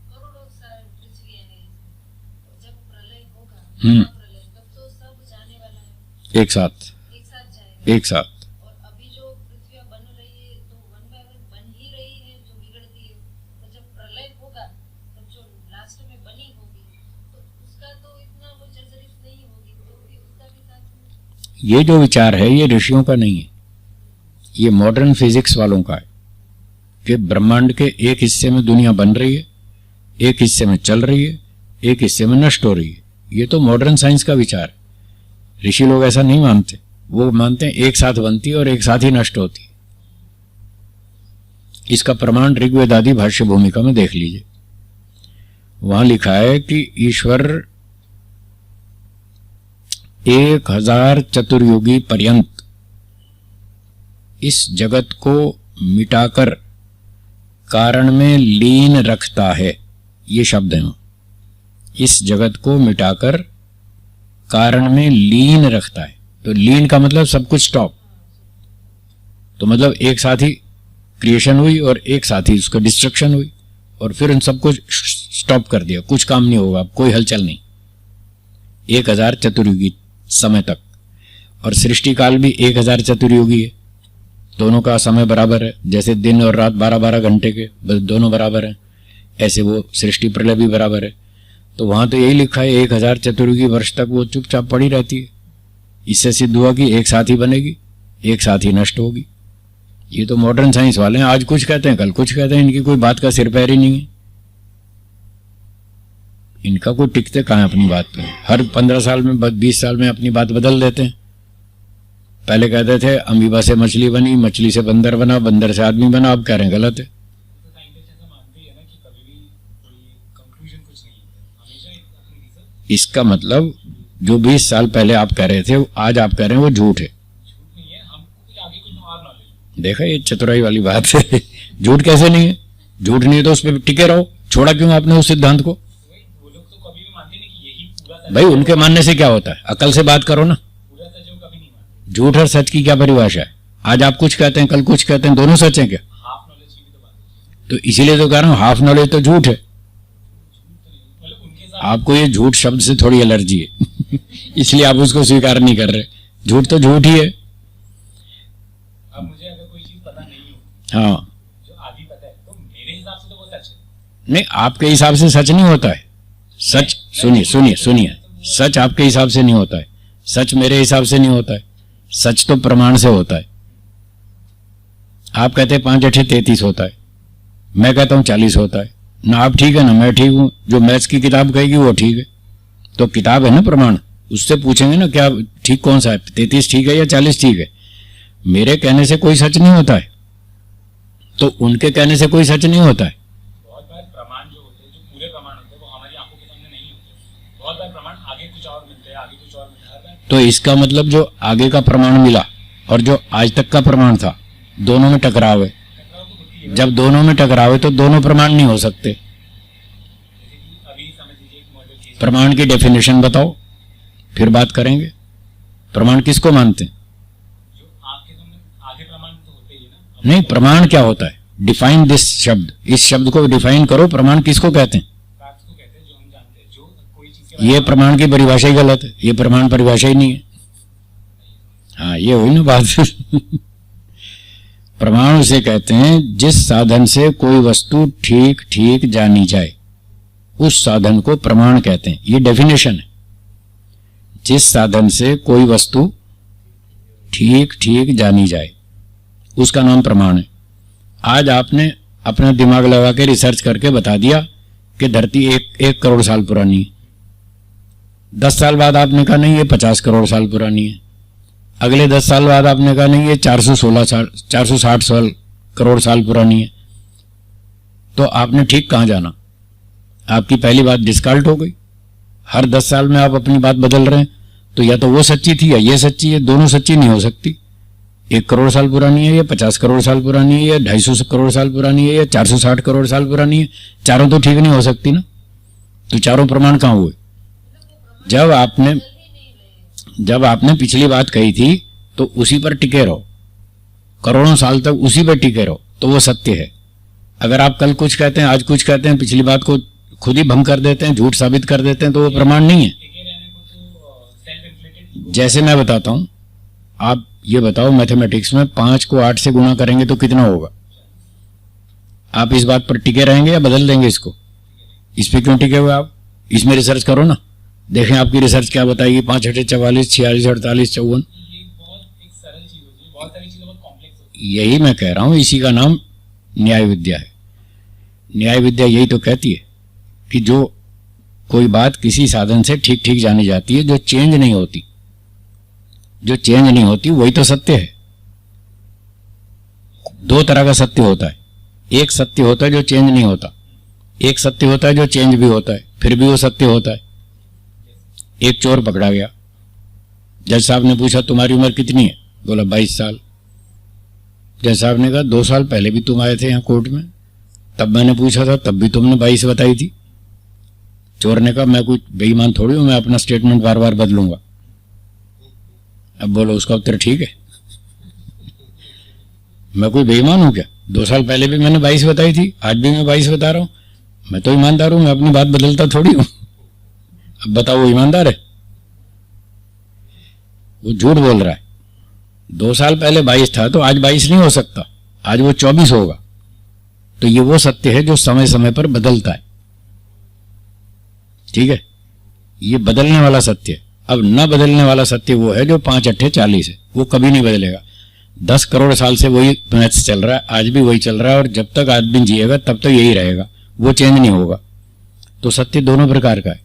करोड़ों साल पृथ्वी है, जब प्रलय होगा महाप्रलय, तब तो सब जाने वाला है, एक साथ जाएगा एक साथ। और अभी जो पृथ्वी बन रही है तो वन बाय वन बन ही रही है, जो बिगड़ती है, तो जब प्रलय होगा तब जो लास्ट में बनी होगी तो उसका तो इतना वो जर्जरित नहीं होगी, तो भी उसका भी साथ में। ये जो विचार है ये ऋषियों का नहीं है, ये मॉडर्न फिजिक्स वालों का है कि ब्रह्मांड के एक हिस्से में दुनिया बन रही है, एक हिस्से में चल रही है, एक हिस्से में नष्ट हो रही है। ये तो मॉडर्न साइंस का विचार है। ऋषि लोग ऐसा नहीं मानते, वो मानते हैं एक साथ बनती है और एक साथ ही नष्ट होती है। इसका प्रमाण ऋग्वेद आदि भाष्य भूमिका में देख लीजिए, वहां लिखा है कि ईश्वर 1000 चतुर्युगी पर्यंत इस जगत को मिटाकर कारण में लीन रखता है। ये शब्द है, इस जगत को मिटाकर कारण में लीन रखता है। तो लीन का मतलब सब कुछ स्टॉप, तो मतलब एक साथ ही क्रिएशन हुई और एक साथ ही उसका डिस्ट्रक्शन हुई, और फिर उन सबको स्टॉप कर दिया, कुछ काम नहीं होगा, अब कोई हलचल नहीं, 1000 चतुर्युगी समय तक। और सृष्टि काल भी 1000 चतुर्युगी है, दोनों का समय बराबर है, जैसे दिन और रात 12-12 घंटे के, बस दोनों बराबर हैं, ऐसे वो सृष्टि प्रलय भी बराबर है। तो वहां तो यही लिखा है 1000 चतुर्युगी वर्ष तक वो चुपचाप पड़ी रहती है। इससे सिद्ध हुआ कि एक साथ ही बनेगी, एक साथ ही नष्ट होगी। ये तो मॉडर्न साइंस वाले हैं, आज कुछ कहते हैं कल कुछ कहते हैं, इनकी कोई बात का सिर पैर ही नहीं है, इनका कोई टिकते कहाँ अपनी बात पे। हर 15 साल में 20 साल में अपनी बात बदल देते हैं। पहले कहते थे अमीबा से मछली बनी, मछली से बंदर बना, बंदर से आदमी बना, अब कह रहे हैं गलत है। इसका मतलब जो 20 साल पहले आप कह रहे थे आज आप कह रहे हैं वो झूठ है। देखा, ये चतुराई वाली बात है। झूठ कैसे नहीं है? झूठ नहीं है तो उस पर टिके रहो, छोड़ा क्यों आपने उस सिद्धांत को? भाई उनके मानने से क्या होता है, अकल से बात करो ना। झूठ और सच की क्या परिभाषा है? आज आप कुछ कहते हैं कल कुछ कहते हैं, दोनों सच हैं क्या? तो इसीलिए तो कह रहा हूं हाफ नॉलेज तो झूठ है। आपको ये झूठ शब्द से थोड़ी एलर्जी है इसलिए आप उसको स्वीकार नहीं कर रहे। झूठ तो झूठ ही है। अब मुझे अगर कोई चीज पता नहीं हो, हाँ, जो आधी पता है, तो मेरे हिसाब से तो वो सच है। नहीं, आपके हिसाब से सच नहीं होता है। सच सुनिए सुनिए सुनिए, सच आपके हिसाब से नहीं होता है, सच मेरे हिसाब से नहीं होता है, सच तो प्रमाण से होता है। आप कहते हैं 5 8 33 होता है, मैं कहता हूं 40 होता है ना। आप ठीक है ना, मैं ठीक हूं, जो मैथ्स की किताब कहेगी वो ठीक है। तो किताब है ना प्रमाण, उससे पूछेंगे ना क्या ठीक कौन सा है, 33 ठीक है या 40 ठीक है। मेरे कहने से कोई सच नहीं होता है, तो उनके कहने से कोई सच नहीं होता है। बहुत बार प्रमाण जो होते हैं, जो पूरे प्रमाण होते हैं, वो हमारी आंखों के सामने नहीं होते। बहुत बार प्रमाण आगे कुछ और मिलते हैं, आगे कुछ और मिलता है। तो इसका मतलब जो आगे का प्रमाण मिला और जो आज तक का प्रमाण था, दोनों में टकराव है। जब दोनों में टकराव है तो दोनों प्रमाण नहीं हो सकते। प्रमाण की डेफिनेशन बताओ, फिर बात करेंगे। प्रमाण किसको मानते हैं? आगे प्रमाण तो होते ही है ना। नहीं, प्रमाण क्या होता है? डिफाइन दिस शब्द, इस शब्द को डिफाइन करो। प्रमाण किसको कहते हैं? फैक्ट्स को कहते हैं, जो हम जानते हैं, जो कोई चीज के ये प्रमाण की परिभाषा ही गलत है, ये प्रमाण परिभाषा ही नहीं है। हाँ, ये हुई ना बात प्रमाण उसे कहते हैं जिस साधन से कोई वस्तु ठीक ठीक जानी जाए, उस साधन को प्रमाण कहते हैं। ये डेफिनेशन है, जिस साधन से कोई वस्तु ठीक ठीक जानी जाए उसका नाम प्रमाण है। आज आपने अपना दिमाग लगा के रिसर्च करके बता दिया कि धरती 1 करोड़ साल पुरानी है। 10 साल बाद आपने कहा नहीं, ये 50 करोड़ साल पुरानी है। अगले 10 साल बाद आपने कहा नहीं ये 460 साल करोड़ साल पुरानी है, तो आपने ठीक कहाँ जाना? आपकी पहली बात डिस्कार्ड हो गई। हर 10 साल में आप अपनी बात बदल रहे हैं, तो या तो वो सच्ची थी या ये सच्ची है, दोनों सच्ची नहीं हो सकती। 1 करोड़ साल पुरानी है या 50 करोड़ साल पुरानी है या 250 करोड़ साल पुरानी है या 460 करोड़ साल पुरानी है, चारों तो ठीक नहीं हो सकती ना। तो चारों प्रमाण कहाँ हुए? जब आपने पिछली बात कही थी तो उसी पर टिके रहो, करोड़ों साल तक उसी पर टिके रहो, तो वो सत्य है। अगर आप कल कुछ कहते हैं, आज कुछ कहते हैं, पिछली बात को खुद ही भंग कर देते हैं, झूठ साबित कर देते हैं, तो वो प्रमाण नहीं है। जैसे मैं बताता हूं, आप ये बताओ मैथमेटिक्स में 5 को 8 से गुणा करेंगे तो कितना होगा? आप इस बात पर टिके रहेंगे या बदल देंगे इसको? इस पे क्यों टिके हुए आप? इसमें रिसर्च करो ना, देखें आपकी रिसर्च क्या बताएगी। 5 8 44, 46 48 54। यही मैं कह रहा हूं, इसी का नाम न्याय विद्या है। न्याय विद्या यही तो कहती है कि जो कोई बात किसी साधन से ठीक ठीक जानी जाती है, जो चेंज नहीं होती, जो चेंज नहीं होती वही तो सत्य है। 2 तरह का सत्य होता है। एक सत्य होता है जो चेंज नहीं होता, एक सत्य होता है जो चेंज भी होता है, फिर भी वो सत्य होता है। एक चोर पकड़ा गया, जज साहब ने पूछा तुम्हारी उम्र कितनी है? बोला 22 साल। जज साहब ने कहा 2 साल पहले भी तुम आए थे यहाँ कोर्ट में, तब मैंने पूछा था, तब भी तुमने 22 बताई थी। चोर ने कहा मैं कोई बेईमान थोड़ी हूं, मैं अपना स्टेटमेंट बार बार बदलूंगा। अब बोलो उसका उत्तर ठीक है? मैं कोई बेईमान हूं क्या? 2 साल पहले भी मैंने 22 बताई थी, आज भी मैं 22 बता रहा हूं। मैं तो ईमानदार हूं, मैं अपनी बात बदलता थोड़ी हूं। अब बताओ वो ईमानदार है? वो झूठ बोल रहा है। 2 साल पहले 22 था तो आज 22 नहीं हो सकता, आज वो 24 होगा। तो ये वो सत्य है जो समय समय पर बदलता है। ठीक है, ये बदलने वाला सत्य है। अब न बदलने वाला सत्य वो है जो 5 8 40 है, वो कभी नहीं बदलेगा। 10 करोड़ साल से वही मैथ्स चल रहा है, आज भी वही चल रहा है, और जब तक आदमी जिएगा तब तक यही रहेगा, वो चेंज नहीं होगा। तो सत्य दोनों प्रकार का है,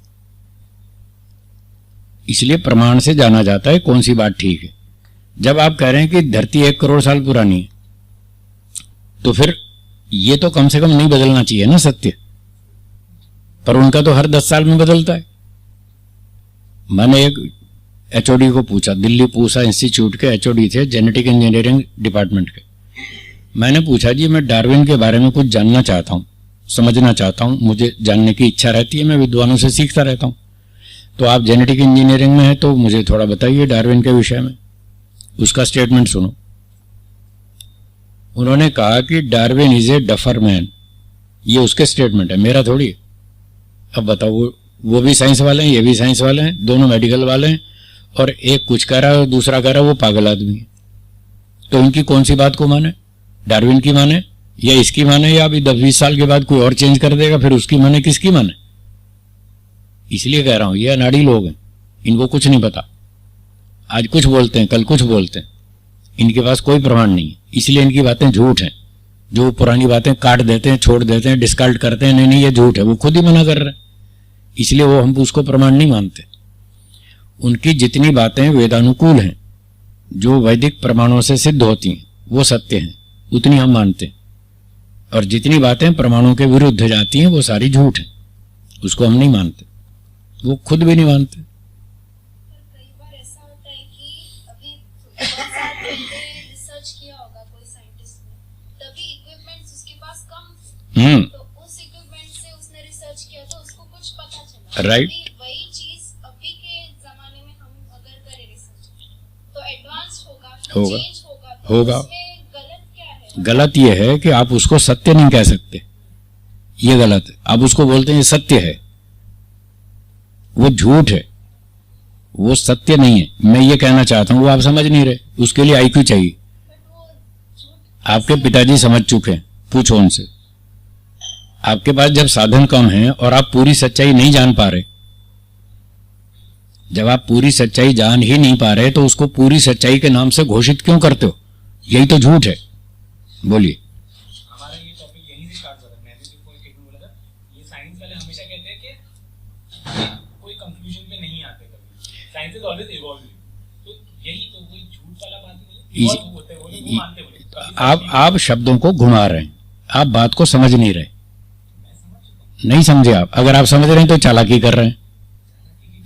इसलिए प्रमाण से जाना जाता है कौन सी बात ठीक है। जब आप कह रहे हैं कि धरती 1 करोड़ साल पुरानी है, तो फिर ये तो कम से कम नहीं बदलना चाहिए ना सत्य, पर उनका तो हर 10 साल में बदलता है। मैंने एक एचओडी को पूछा, दिल्ली पूसा इंस्टीट्यूट के एचओडी थे, जेनेटिक इंजीनियरिंग डिपार्टमेंट के। मैंने पूछा जी मैं डार्विन के बारे में कुछ जानना चाहता हूँ, समझना चाहता हूँ, मुझे जानने की इच्छा रहती है, मैं विद्वानों से सीखता रहता हूँ, तो आप जेनेटिक इंजीनियरिंग में हैं तो मुझे थोड़ा बताइए डार्विन के विषय में। उसका स्टेटमेंट सुनो। उन्होंने कहा कि Darwin is a duffer man. ये उसके स्टेटमेंट है, मेरा थोड़ी है। अब बताओ, वो भी साइंस वाले हैं, ये भी साइंस वाले हैं, दोनों मेडिकल वाले हैं, और एक कुछ कह रहा है और दूसरा कह रहा है वो पागल आदमी है। तो इनकी कौन सी बात को माने? डार्विन की माने या इसकी माने, या अभी 10-20 साल के बाद कोई और चेंज कर देगा फिर उसकी माने, किसकी माने? इसलिए कह रहा हूं ये अनाड़ी लोग हैं, इनको कुछ नहीं पता। आज कुछ बोलते हैं, कल कुछ बोलते हैं, इनके पास कोई प्रमाण नहीं है, इसलिए इनकी बातें झूठ हैं। जो पुरानी बातें काट देते हैं, छोड़ देते हैं, डिस्कार्ड करते हैं, नहीं नहीं ये झूठ है, वो खुद ही मना कर रहे हैं, इसलिए वो हम उसको प्रमाण नहीं मानते। उनकी जितनी बातें वेदानुकूल हैं, जो वैदिक प्रमाणों से सिद्ध होती हैं, वो सत्य हैं, उतनी हम मानते हैं, और जितनी बातें प्रमाणों के विरुद्ध जाती हैं वो सारी झूठ हैं, उसको हम नहीं मानते, वो खुद भी नहीं मानते। कई बार ऐसा होता है कि अभी बहुत साल पहले रिसर्च किया होगा कोई साइंटिस्ट ने, तभी इक्विपमेंट्स उसके पास कम थे, तो उस इक्विपमेंट से उसने रिसर्च किया तो उसको कुछ पता चला। राइट। वही चीज अभी के जमाने में हम अगर करें रिसर्च तो एडवांस होगा, चेंज होगा। उसमें गलत क्या है? गलत ये है कि आप उसको सत्य नहीं कह सकते, ये गलत है। आप उसको बोलते हैं ये सत्य है, वो झूठ है, वो सत्य नहीं है। मैं ये कहना चाहता हूं, वो आप समझ नहीं रहे, उसके लिए आईक्यू चाहिए। आपके पिताजी समझ चुके हैं, पूछो उनसे। आपके पास जब साधन कम है और आप पूरी सच्चाई नहीं जान पा रहे, जब आप पूरी सच्चाई जान ही नहीं पा रहे तो उसको पूरी सच्चाई के नाम से घोषित क्यों करते हो? यही तो झूठ है। बोलिए। हमारा ये टॉपिक यहीं से स्टार्ट हुआ था। मैंने जो कोई स्टेटमेंट बोला था, ये साइंस वाले हमेशा कहते हैं कि कोई कंक्लूजन पे नहीं आते कभी। Science is always evolving. तो यही तो वही झूठ वाला बात नहीं है। बहुत होते हैं वो लोग, वो मानते हैं वो लोग। आप शब्दों को घुमा रहे हैं, आप बात को समझ नहीं रहे। नहीं समझे आप। अगर आप समझ रहे हैं तो चालाकी कर रहे हैं,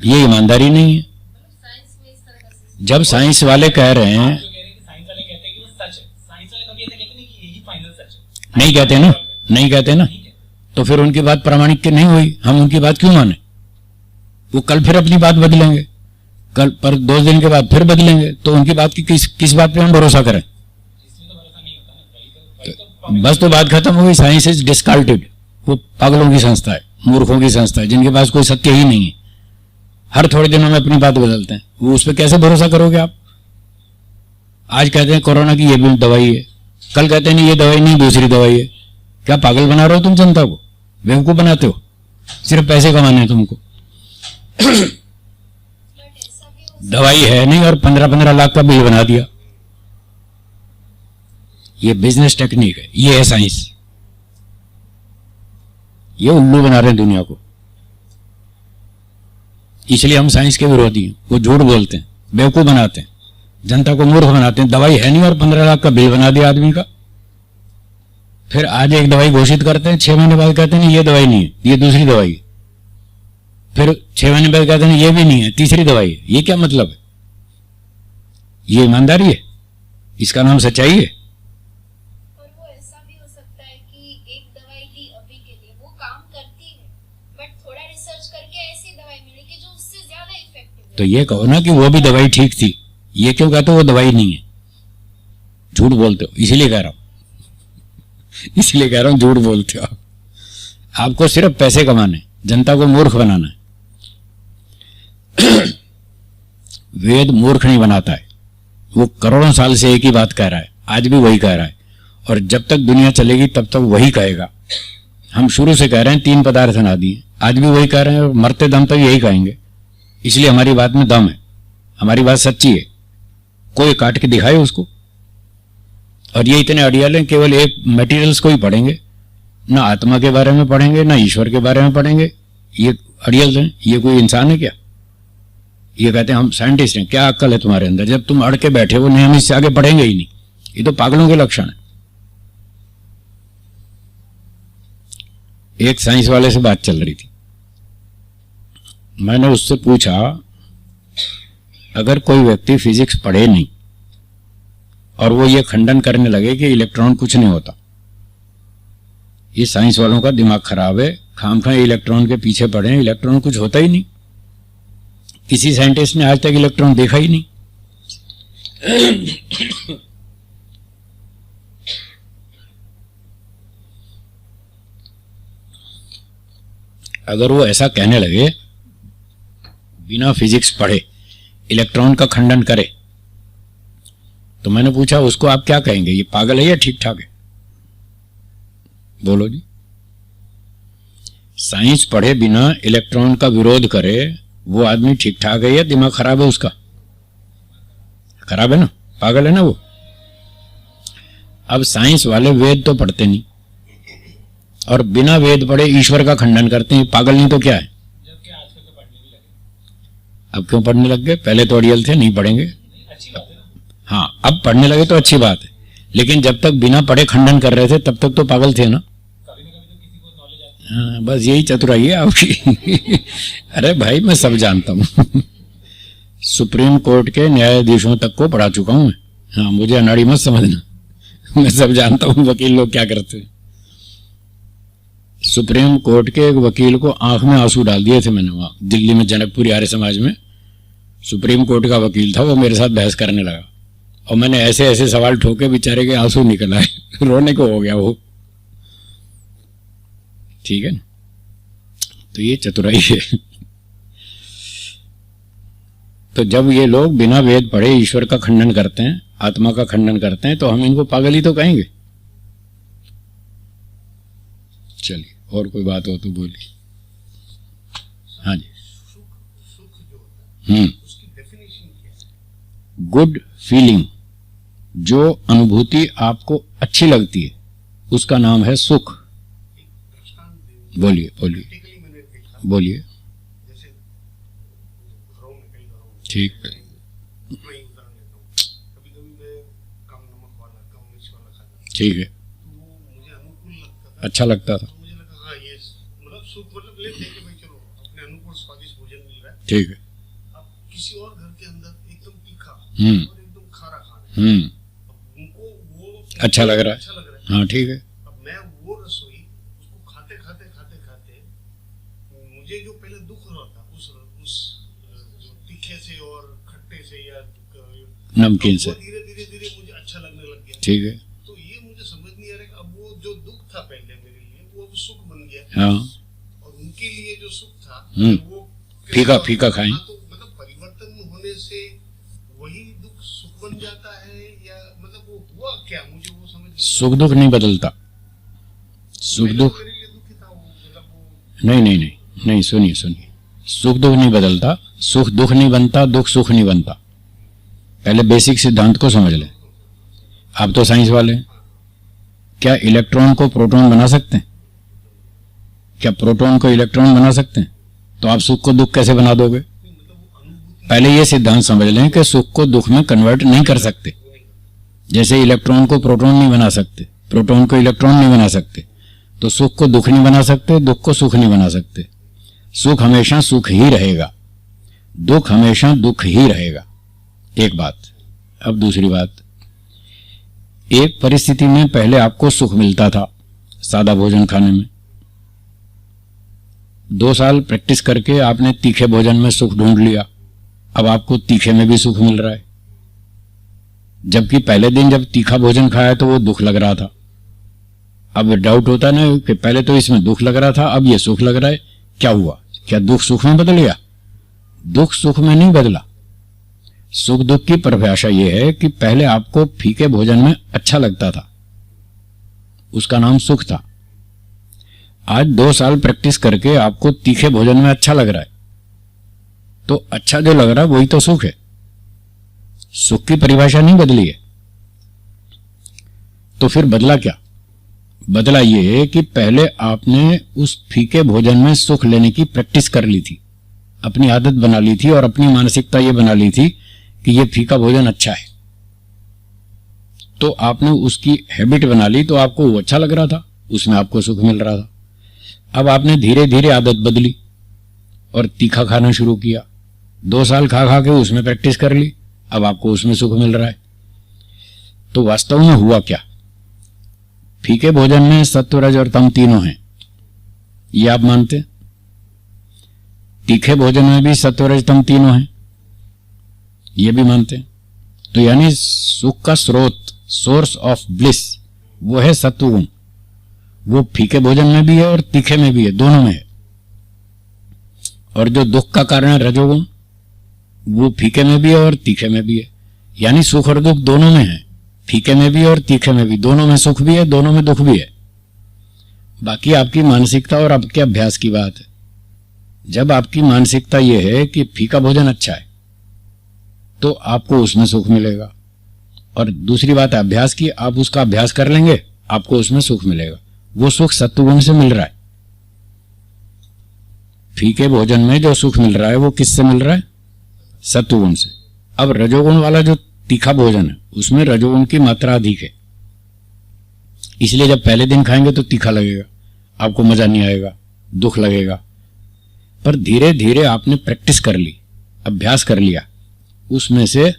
ये ईमानदारी नहीं है। साइंस में इस तरह का system जब साइंस वाले कह रहे हैं, जो कह रहे हैं कि साइंस वाले कहते हैं कि वो सच है, साइंस वाले कभी ऐसा कहते नहीं कि यही फाइनल सच है। नहीं कहते ना, नहीं कहते ना, तो फिर उनकी बात प्रामाणिक नहीं हुई। हम उनकी बात क्यों माने? वो कल फिर अपनी बात बदलेंगे, कल पर 2 दिन के बाद फिर बदलेंगे, तो उनकी बात की किस बात पे हम भरोसा करें? इसलिए तो भरोसा नहीं होता ना, वही तो बस तो बात खत्म हो गई। Science is discarded. वो पागलों की संस्था है, मूर्खों की संस्था है, जिनके पास कोई सत्य ही नहीं है। हर थोड़े दिनों में अपनी बात बदलते हैं। वो उस पर कैसे भरोसा करोगे आप? आज कहते हैं कोरोना की ये भी दवाई है, कल कहते हैं नहीं ये दवाई नहीं दूसरी दवाई है। क्या पागल बना रहे हो तुम जनता को? बेवकूफ बनाते हो, सिर्फ पैसे कमाने हैं तुमको। बट ऐसा भी हो दवाई है नहीं और 15-15 लाख का बिल बना दिया। ये बिजनेस टेक्निक है, ये है साइंस। ये उल्लू बना रहे हैं दुनिया को, इसलिए हम साइंस के विरोधी हैं। वो झूठ बोलते हैं, बेवकूफ बनाते हैं, जनता को मूर्ख बनाते हैं। दवाई है नहीं और 15 लाख का बिल बना दिया आदमी का। फिर आज एक दवाई घोषित करते हैं, 6 महीने बाद कहते हैं नहीं ये दवाई नहीं है, ये दूसरी दवाई है। फिर 6 महीने बाद कहते हैं ये भी नहीं है, तीसरी दवाई है। ये क्या मतलब है? ये ईमानदारी है? इसका नाम सच्चाई है? और वो ऐसा भी हो सकता है कि एक दवाई ली अभी के लिए, वो काम करती है, बट थोड़ा रिसर्च करके ऐसी दवाई मिलेगी जो उससे ज्यादा इफेक्टिव है। तो ये कहो ना कि वो भी दवाई ठीक थी। ये क्यों कहते हो वो दवाई नहीं है? झूठ बोलते हो, इसीलिए कह रहा हूं, इसलिए कह रहा हूं झूठ बोलते हो। आपको सिर्फ पैसे कमाने, जनता को मूर्ख बनाना है। वेद मूर्ख नहीं बनाता है, वो करोड़ों साल से एक ही बात कह रहा है, आज भी वही कह रहा है, और जब तक दुनिया चलेगी तब तक वही कहेगा। हम शुरू से कह रहे हैं 3 पदार्थ अनादि हैं, आज भी वही कह रहे हैं और मरते दम तक यही कहेंगे। इसलिए हमारी बात में दम है, हमारी बात सच्ची है। कोई काट के दिखाए उसको। और ये इतने अड़ियल हैं, केवल एक मटेरियल्स को ही पढ़ेंगे, ना आत्मा के बारे में पढ़ेंगे, ना ईश्वर के बारे में पढ़ेंगे। ये अड़ियल हैं, ये कोई इंसान है क्या? ये कहते हैं हम साइंटिस्ट हैं। क्या अक्ल है तुम्हारे अंदर? जब तुम अड़ के बैठे हो, नहीं हम इससे आगे पढ़ेंगे ही नहीं। ये तो पागलों के लक्षण है। एक साइंस वाले से बात चल रही थी, मैंने उससे पूछा अगर कोई व्यक्ति फिजिक्स पढ़े नहीं और वो ये खंडन करने लगे कि इलेक्ट्रॉन कुछ नहीं होता, ये साइंस वालों का दिमाग खराब है, खामखा इलेक्ट्रॉन के पीछे पड़े हैं, इलेक्ट्रॉन कुछ होता ही नहीं। किसी साइंटिस्ट ने आज तक इलेक्ट्रॉन देखा ही नहीं। अगर वो ऐसा कहने लगे, बिना फिजिक्स पढ़े इलेक्ट्रॉन का खंडन करे, तो मैंने पूछा उसको आप क्या कहेंगे? ये पागल है या ठीक ठाक है? बोलो जी। साइंस पढ़े बिना इलेक्ट्रॉन का विरोध करे, वो आदमी ठीक ठाक है या दिमाग खराब है उसका? खराब है ना, पागल है ना वो। अब साइंस वाले वेद तो पढ़ते नहीं और बिना वेद पढ़े ईश्वर का खंडन करते हैं, पागल नहीं तो क्या है? जबकि आजकल तो पढ़ने भी लगे। अब क्यों पढ़ने लग गए? पहले तो अड़ियल थे, नहीं पढ़ेंगे। अच्छी बात है ना। हाँ, अब पढ़ने लगे तो अच्छी बात है, लेकिन जब तक बिना पढ़े खंडन कर रहे थे तब तक तो पागल थे ना। कभी ना कभी तो किसी को नॉलेज आती है। हाँ, बस यही चतुराई है आपकी। अरे भाई मैं सब जानता हूँ। सुप्रीम कोर्ट के न्यायाधीशों तक को पढ़ा चुका हूँ मैं। हाँ, मुझे अनाड़ी मत समझना, मैं सब जानता हूँ वकील लोग क्या करते हैं। सुप्रीम कोर्ट के एक वकील को आंख में आंसू डाल दिए थे मैंने, वहां दिल्ली में जनकपुरी आर्य समाज में। सुप्रीम कोर्ट का वकील था, वो मेरे साथ बहस करने लगा और मैंने ऐसे ऐसे सवाल ठोके, बेचारे के आंसू निकल आए। रोने को हो गया वो। ठीक है ना, तो ये चतुराई है। तो जब ये लोग बिना वेद पढ़े ईश्वर का खंडन करते हैं, आत्मा का खंडन करते हैं, तो हम इनको पागल ही तो कहेंगे। चलिए, और कोई बात हो तो बोलिए। हाँ जी। सुख जो होता है उसकी डेफिनेशन क्या है? गुड फीलिंग, जो अनुभूति आपको अच्छी लगती है उसका नाम है सुख। एक दृष्टांत दें। बोलिए बोलिए प्रैक्टिकली मैंने देखा, बोलिए। जैसे घरों में, कई घरों में ठीक। अपना ही उदाहरण लेता हूँ, कभी कभी मैं कम नमक वाला कम मिर्च वाला खाता था, ठीक है, तो वो मुझे अनुकूल लगता था। अच्छा लगता था, तो मुझे लगा हाँ ये मतलब सुख मतलब लेते हैं कि भाई चलो अपने अनुकूल स्वादिष्ट भोजन मिल रहा है। ठीक है। अब किसी और घर के अंदर एकदम तीखा हम्म। और एकदम खारा खाना है, अब उनको वो अच्छा लग रहा है। अच्छा लग रहा है। हाँ ठीक है। अब मैं वो रसोई उसको खाते खाते मुझे जो पहले दुख हो रहा था उस जो तीखे से और खट्टे से या नमकीन से, धीरे धीरे धीरे मुझे अच्छा लगने लग गया। ठीक है। तो ये मुझे समझ नहीं आ रहा कि अब वो जो दुख था पहले मेरे लिए वो अब सुख बन गया, हाँ, और उनके लिए जो सुख था वो फीका फीका खाएं। तो मतलब परिवर्तन होने से वही दुख सुख बन जाता है या मतलब वो हुआ क्या, मुझे वो समझ नहीं। सुख दुख नहीं बदलता, सुख दुख मेरे लिए दुखी था वो, मतलब वो नहीं नहीं नहीं नहीं, सुनिए सुनिए, सुख दुख नहीं बदलता, सुख दुख नहीं बनता, दुख सुख नहीं बनता। पहले बेसिक सिद्धांत को समझ लें। आप तो साइंस वाले हैं, क्या इलेक्ट्रॉन को प्रोटॉन बना सकते हैं? क्या प्रोटॉन को इलेक्ट्रॉन बना सकते हैं? तो आप सुख को दुख कैसे बना दोगे? पहले ये सिद्धांत समझ लें कि सुख को दुख में कन्वर्ट नहीं कर सकते। जैसे इलेक्ट्रॉन को प्रोटॉन नहीं बना सकते, प्रोटॉन को इलेक्ट्रॉन नहीं बना सकते, तो सुख को दुख नहीं बना सकते, दुख को सुख नहीं बना सकते। सुख हमेशा सुख ही रहेगा, दुख हमेशा दुख ही रहेगा। एक बात। अब दूसरी बात, एक परिस्थिति में पहले आपको सुख मिलता था सादा भोजन खाने में, 2 साल प्रैक्टिस करके आपने तीखे भोजन में सुख ढूंढ लिया, अब आपको तीखे में भी सुख मिल रहा है। जबकि पहले दिन जब तीखा भोजन खाया तो वो दुख लग रहा था। अब डाउट होता ना कि पहले तो इसमें दुख लग रहा था, अब ये सुख लग रहा है, क्या हुआ? क्या दुख सुख में बदल गया? दुख सुख में नहीं बदला। सुख दुख की परिभाषा यह है कि पहले आपको फीके भोजन में अच्छा लगता था, उसका नाम सुख था। आज 2 साल प्रैक्टिस करके आपको तीखे भोजन में अच्छा लग रहा है, तो अच्छा जो लग रहा है वही तो सुख है। सुख की परिभाषा नहीं बदली है। तो फिर बदला क्या? बदला यह है कि पहले आपने उस फीके भोजन में सुख लेने की प्रैक्टिस कर ली थी, अपनी आदत बना ली थी और अपनी मानसिकता यह बना ली थी कि यह फीका भोजन अच्छा है, तो आपने उसकी हैबिट बना ली, तो आपको वो अच्छा लग रहा था, उसमें आपको सुख मिल रहा था। अब आपने धीरे धीरे आदत बदली और तीखा खाना शुरू किया, 2 साल खा खा के उसमें प्रैक्टिस कर ली, अब आपको उसमें सुख मिल रहा है। तो वास्तव में हुआ क्या? फीके भोजन में सत्व रज और तम तीनों हैं, ये आप मानते हैं? तीखे भोजन में भी सत्व रज तम तीनों हैं, ये भी मानते हैं। तो यानी सुख का स्रोत, सोर्स ऑफ ब्लिस, वो है सत्वगुण। वो फीके भोजन में भी है और तीखे में भी है, दोनों में है। और जो दुख का कारण है रजोगुण, वो फीके में भी है और तीखे में भी है। यानी सुख और दुख दोनों में है, फीके में भी और तीखे में भी, दोनों में सुख भी है, दोनों में दुख भी है। बाकी आपकी मानसिकता और आपके अभ्यास की बात है। जब आपकी मानसिकता यह है कि फीका भोजन अच्छा है, तो आपको उसमें सुख मिलेगा। और दूसरी बात है अभ्यास की, आप उसका अभ्यास कर लेंगे, आपको उसमें सुख मिलेगा। वो सुख सत्वगुण से मिल रहा है। फीके भोजन में जो सुख मिल रहा है वो किससे मिल रहा है? सत्वगुण से। अब रजोगुण वाला जो तीखा भोजन है उसमें रजोगुण की मात्रा अधिक है, इसलिए जब पहले दिन खाएंगे तो तीखा लगेगा, आपको मजा नहीं आएगा, दुख लगेगा। पर धीरे धीरे आपने प्रैक्टिस कर ली, अभ्यास कर लिया, उसमें से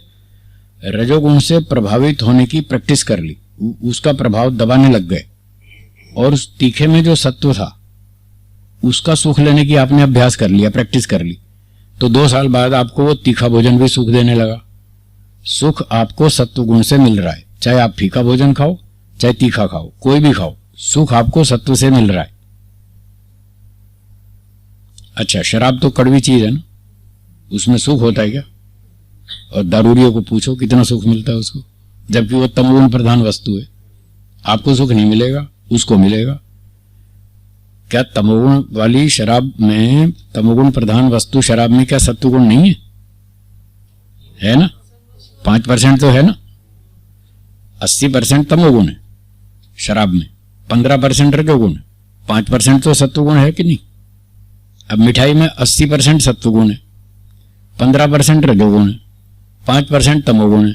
रजोगुण से प्रभावित होने की प्रैक्टिस कर ली, उसका प्रभाव दबाने लग गए, और उस तीखे में जो सत्व था उसका सुख लेने की आपने अभ्यास कर लिया, प्रैक्टिस कर ली, तो 2 साल बाद आपको वो तीखा भोजन भी सुख देने लगा। सुख आपको सत्व गुण से मिल रहा है, चाहे आप फीका भोजन खाओ चाहे तीखा खाओ, कोई भी खाओ, सुख आपको सत्व से मिल रहा है। अच्छा, शराब तो कड़वी चीज है ना, उसमें सुख होता है क्या? और दारूडियों को पूछो कितना सुख मिलता है उसको, जबकि वो तमोगुण प्रधान वस्तु है। आपको सुख नहीं मिलेगा, उसको मिलेगा। क्या तमोगुण वाली शराब में, तमोगुण प्रधान वस्तु शराब में क्या सत्वगुण नहीं है? है ना? 5% तो है ना, 80% तमोगुण है शराब में, 15% रजोगुण है, 5% तो सत्वगुण है कि नहीं? अब मिठाई में 80% सत्वगुण है, 15% रजोगुण है, 5% तमोगुण है।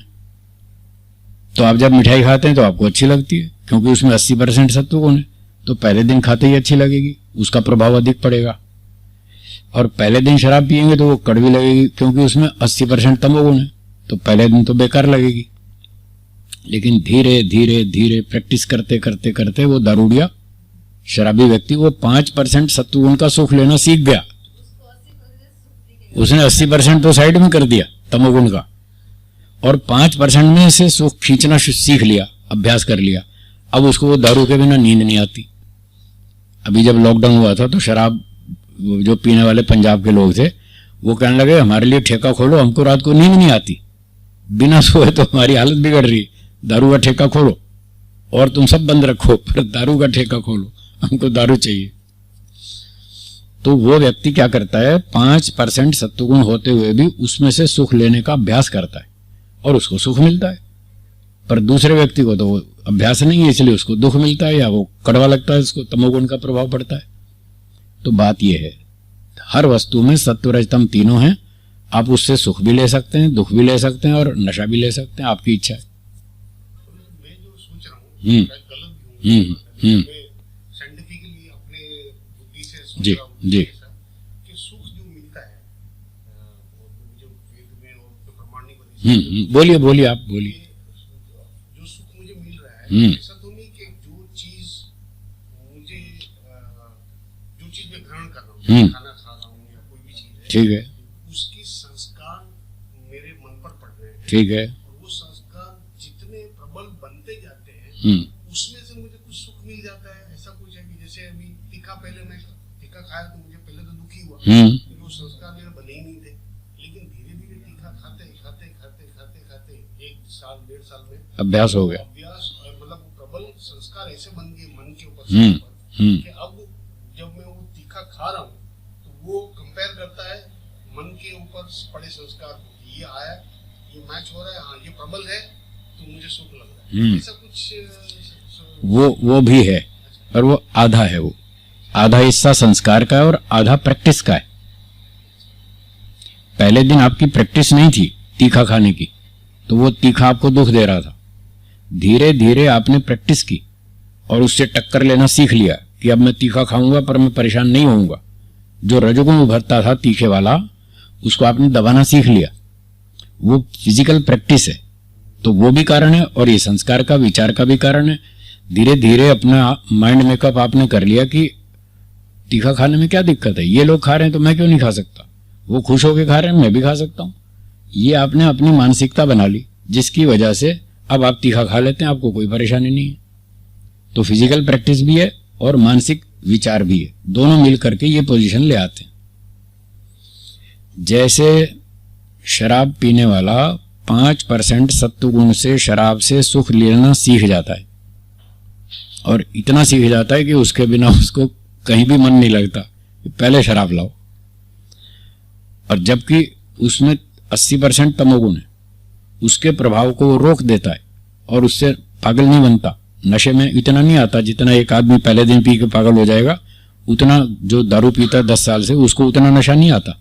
तो आप जब मिठाई खाते हैं तो आपको अच्छी लगती है क्योंकि उसमें 80% सत्वगुण है, तो पहले दिन खाते ही अच्छी लगेगी, उसका प्रभाव अधिक पड़ेगा। और पहले दिन शराब पिएंगे तो वो कड़वी लगेगी क्योंकि उसमें 80% तमोगुण है, तो पहले दिन तो बेकार लगेगी। लेकिन धीरे धीरे धीरे प्रैक्टिस करते करते करते वो दारूडिया शराबी व्यक्ति वो 5% सत्वगुण का सुख लेना सीख गया। उसने 80% तो साइड में कर दिया तमोगुण का, और 5% में से सुख खींचना सीख लिया, अभ्यास कर लिया। अब उसको वो दारू के बिना नींद नहीं आती। अभी जब लॉकडाउन हुआ था तो शराब जो पीने वाले पंजाब के लोग थे वो कहने लगे हमारे लिए ठेका खोलो, हमको रात को नींद नहीं आती, बिना सोए तो हमारी हालत बिगड़ रही है, दारू का ठेका खोलो और तुम सब बंद रखो पर दारू का ठेका खोलो, हमको दारू चाहिए। तो वो व्यक्ति क्या करता है, 5% सत्वगुण होते हुए भी उसमें से सुख लेने का अभ्यास करता है और उसको सुख मिलता है। पर दूसरे व्यक्ति को तो अभ्यास नहीं है इसलिए उसको दुख मिलता है या वो कड़वा लगता है, उसको तमोगुण का प्रभाव पड़ता है। तो बात यह है, हर वस्तु में सत्व रजतम तीनों हैं, आप उससे सुख भी ले सकते हैं, दुख भी ले सकते हैं और नशा भी ले सकते हैं, आपकी इच्छा है। मैं जो सोच रहा हूँ गलत भी हूँ, साइंटिफिकली अपने बुद्धि से सोच जी रहा हूँ जी कि सुख जो मिलता है जो वेद में और प्रमाण नहीं बनी, बोलिए बोलिए आप बोलिए। जो सुख मुझे मिल रहा है ऐसा तो नहीं कि जो चीज मुझे जो चीज मैं ग्रहण कर रहा हूँ, खाना खा रहा हूँ या कोई भी चीज है, ठीक है, उसके संस्कार मेरे मन पर पड़ रहे हैं, ठीक है, और वो संस्कार जितने प्रबल बनते जाते हैं उसमें से मुझे कुछ सुख मिल जाता है। ऐसा कुछ है कि जैसे अभी तीखा, पहले मैं तीखा खाया तो मुझे पहले तो दुखी हुआ क्योंकि वो संस्कार मेरे बने ही नहीं थे, लेकिन धीरे धीरे तीखा खाते खाते खाते खाते खाते 1 साल 1.5 साल में अभ्यास हो गया, अभ्यास मतलब प्रबल संस्कार ऐसे बन गए मन के ऊपर कि अब जब मैं वो तीखा खा रहा हूँ तो वो कंपेयर करता है मन के ऊपर पड़े संस्कार को, ये आया, ये मैच हो रहा है, हाँ ये प्रबल है तो मुझे सुख लग रहा है। ऐसा कुछ वो भी है, पर वो आधा है, वो आधा हिस्सा संस्कार का है और आधा प्रैक्टिस का है। पहले दिन आपकी प्रैक्टिस नहीं थी तीखा खाने की, तो वो तीखा आपको दुख दे रहा था। धीरे धीरे आपने प्रैक्टिस की और उससे टक्कर लेना सीख लिया कि अब मैं तीखा खाऊंगा पर मैं परेशान नहीं होऊंगा। जो रजोगुण उभरता था तीखे वाला, उसको आपने दबाना सीख लिया। वो फिजिकल प्रैक्टिस है, तो वो भी कारण है और ये संस्कार का, विचार का भी कारण है। धीरे धीरे अपना माइंड मेकअप आपने कर लिया कि तीखा खाने में क्या दिक्कत है, ये लोग खा रहे हैं तो मैं क्यों नहीं खा सकता, वो खुश होकर खा रहे हैं मैं भी खा सकता हूं। ये आपने अपनी मानसिकता बना ली, जिसकी वजह से अब आप तीखा खा लेते हैं, आपको कोई परेशानी नहीं है। तो फिजिकल प्रैक्टिस भी है और मानसिक विचार भी है, दोनों मिल करके ये पोजीशन ले आते हैं। जैसे शराब पीने वाला 5% सत्वगुण से शराब से सुख लेना सीख जाता है और इतना सीख जाता है कि उसके बिना उसको कहीं भी मन नहीं लगता, पहले शराब लाओ। और जबकि उसमें 80% तमोगुण है, उसके प्रभाव को वो रोक देता है और उससे पागल नहीं बनता। नशे में इतना नहीं आता जितना एक आदमी पहले दिन पी के पागल हो जाएगा, उतना जो दारू पीता 10 साल से उसको उतना नशा नहीं आता।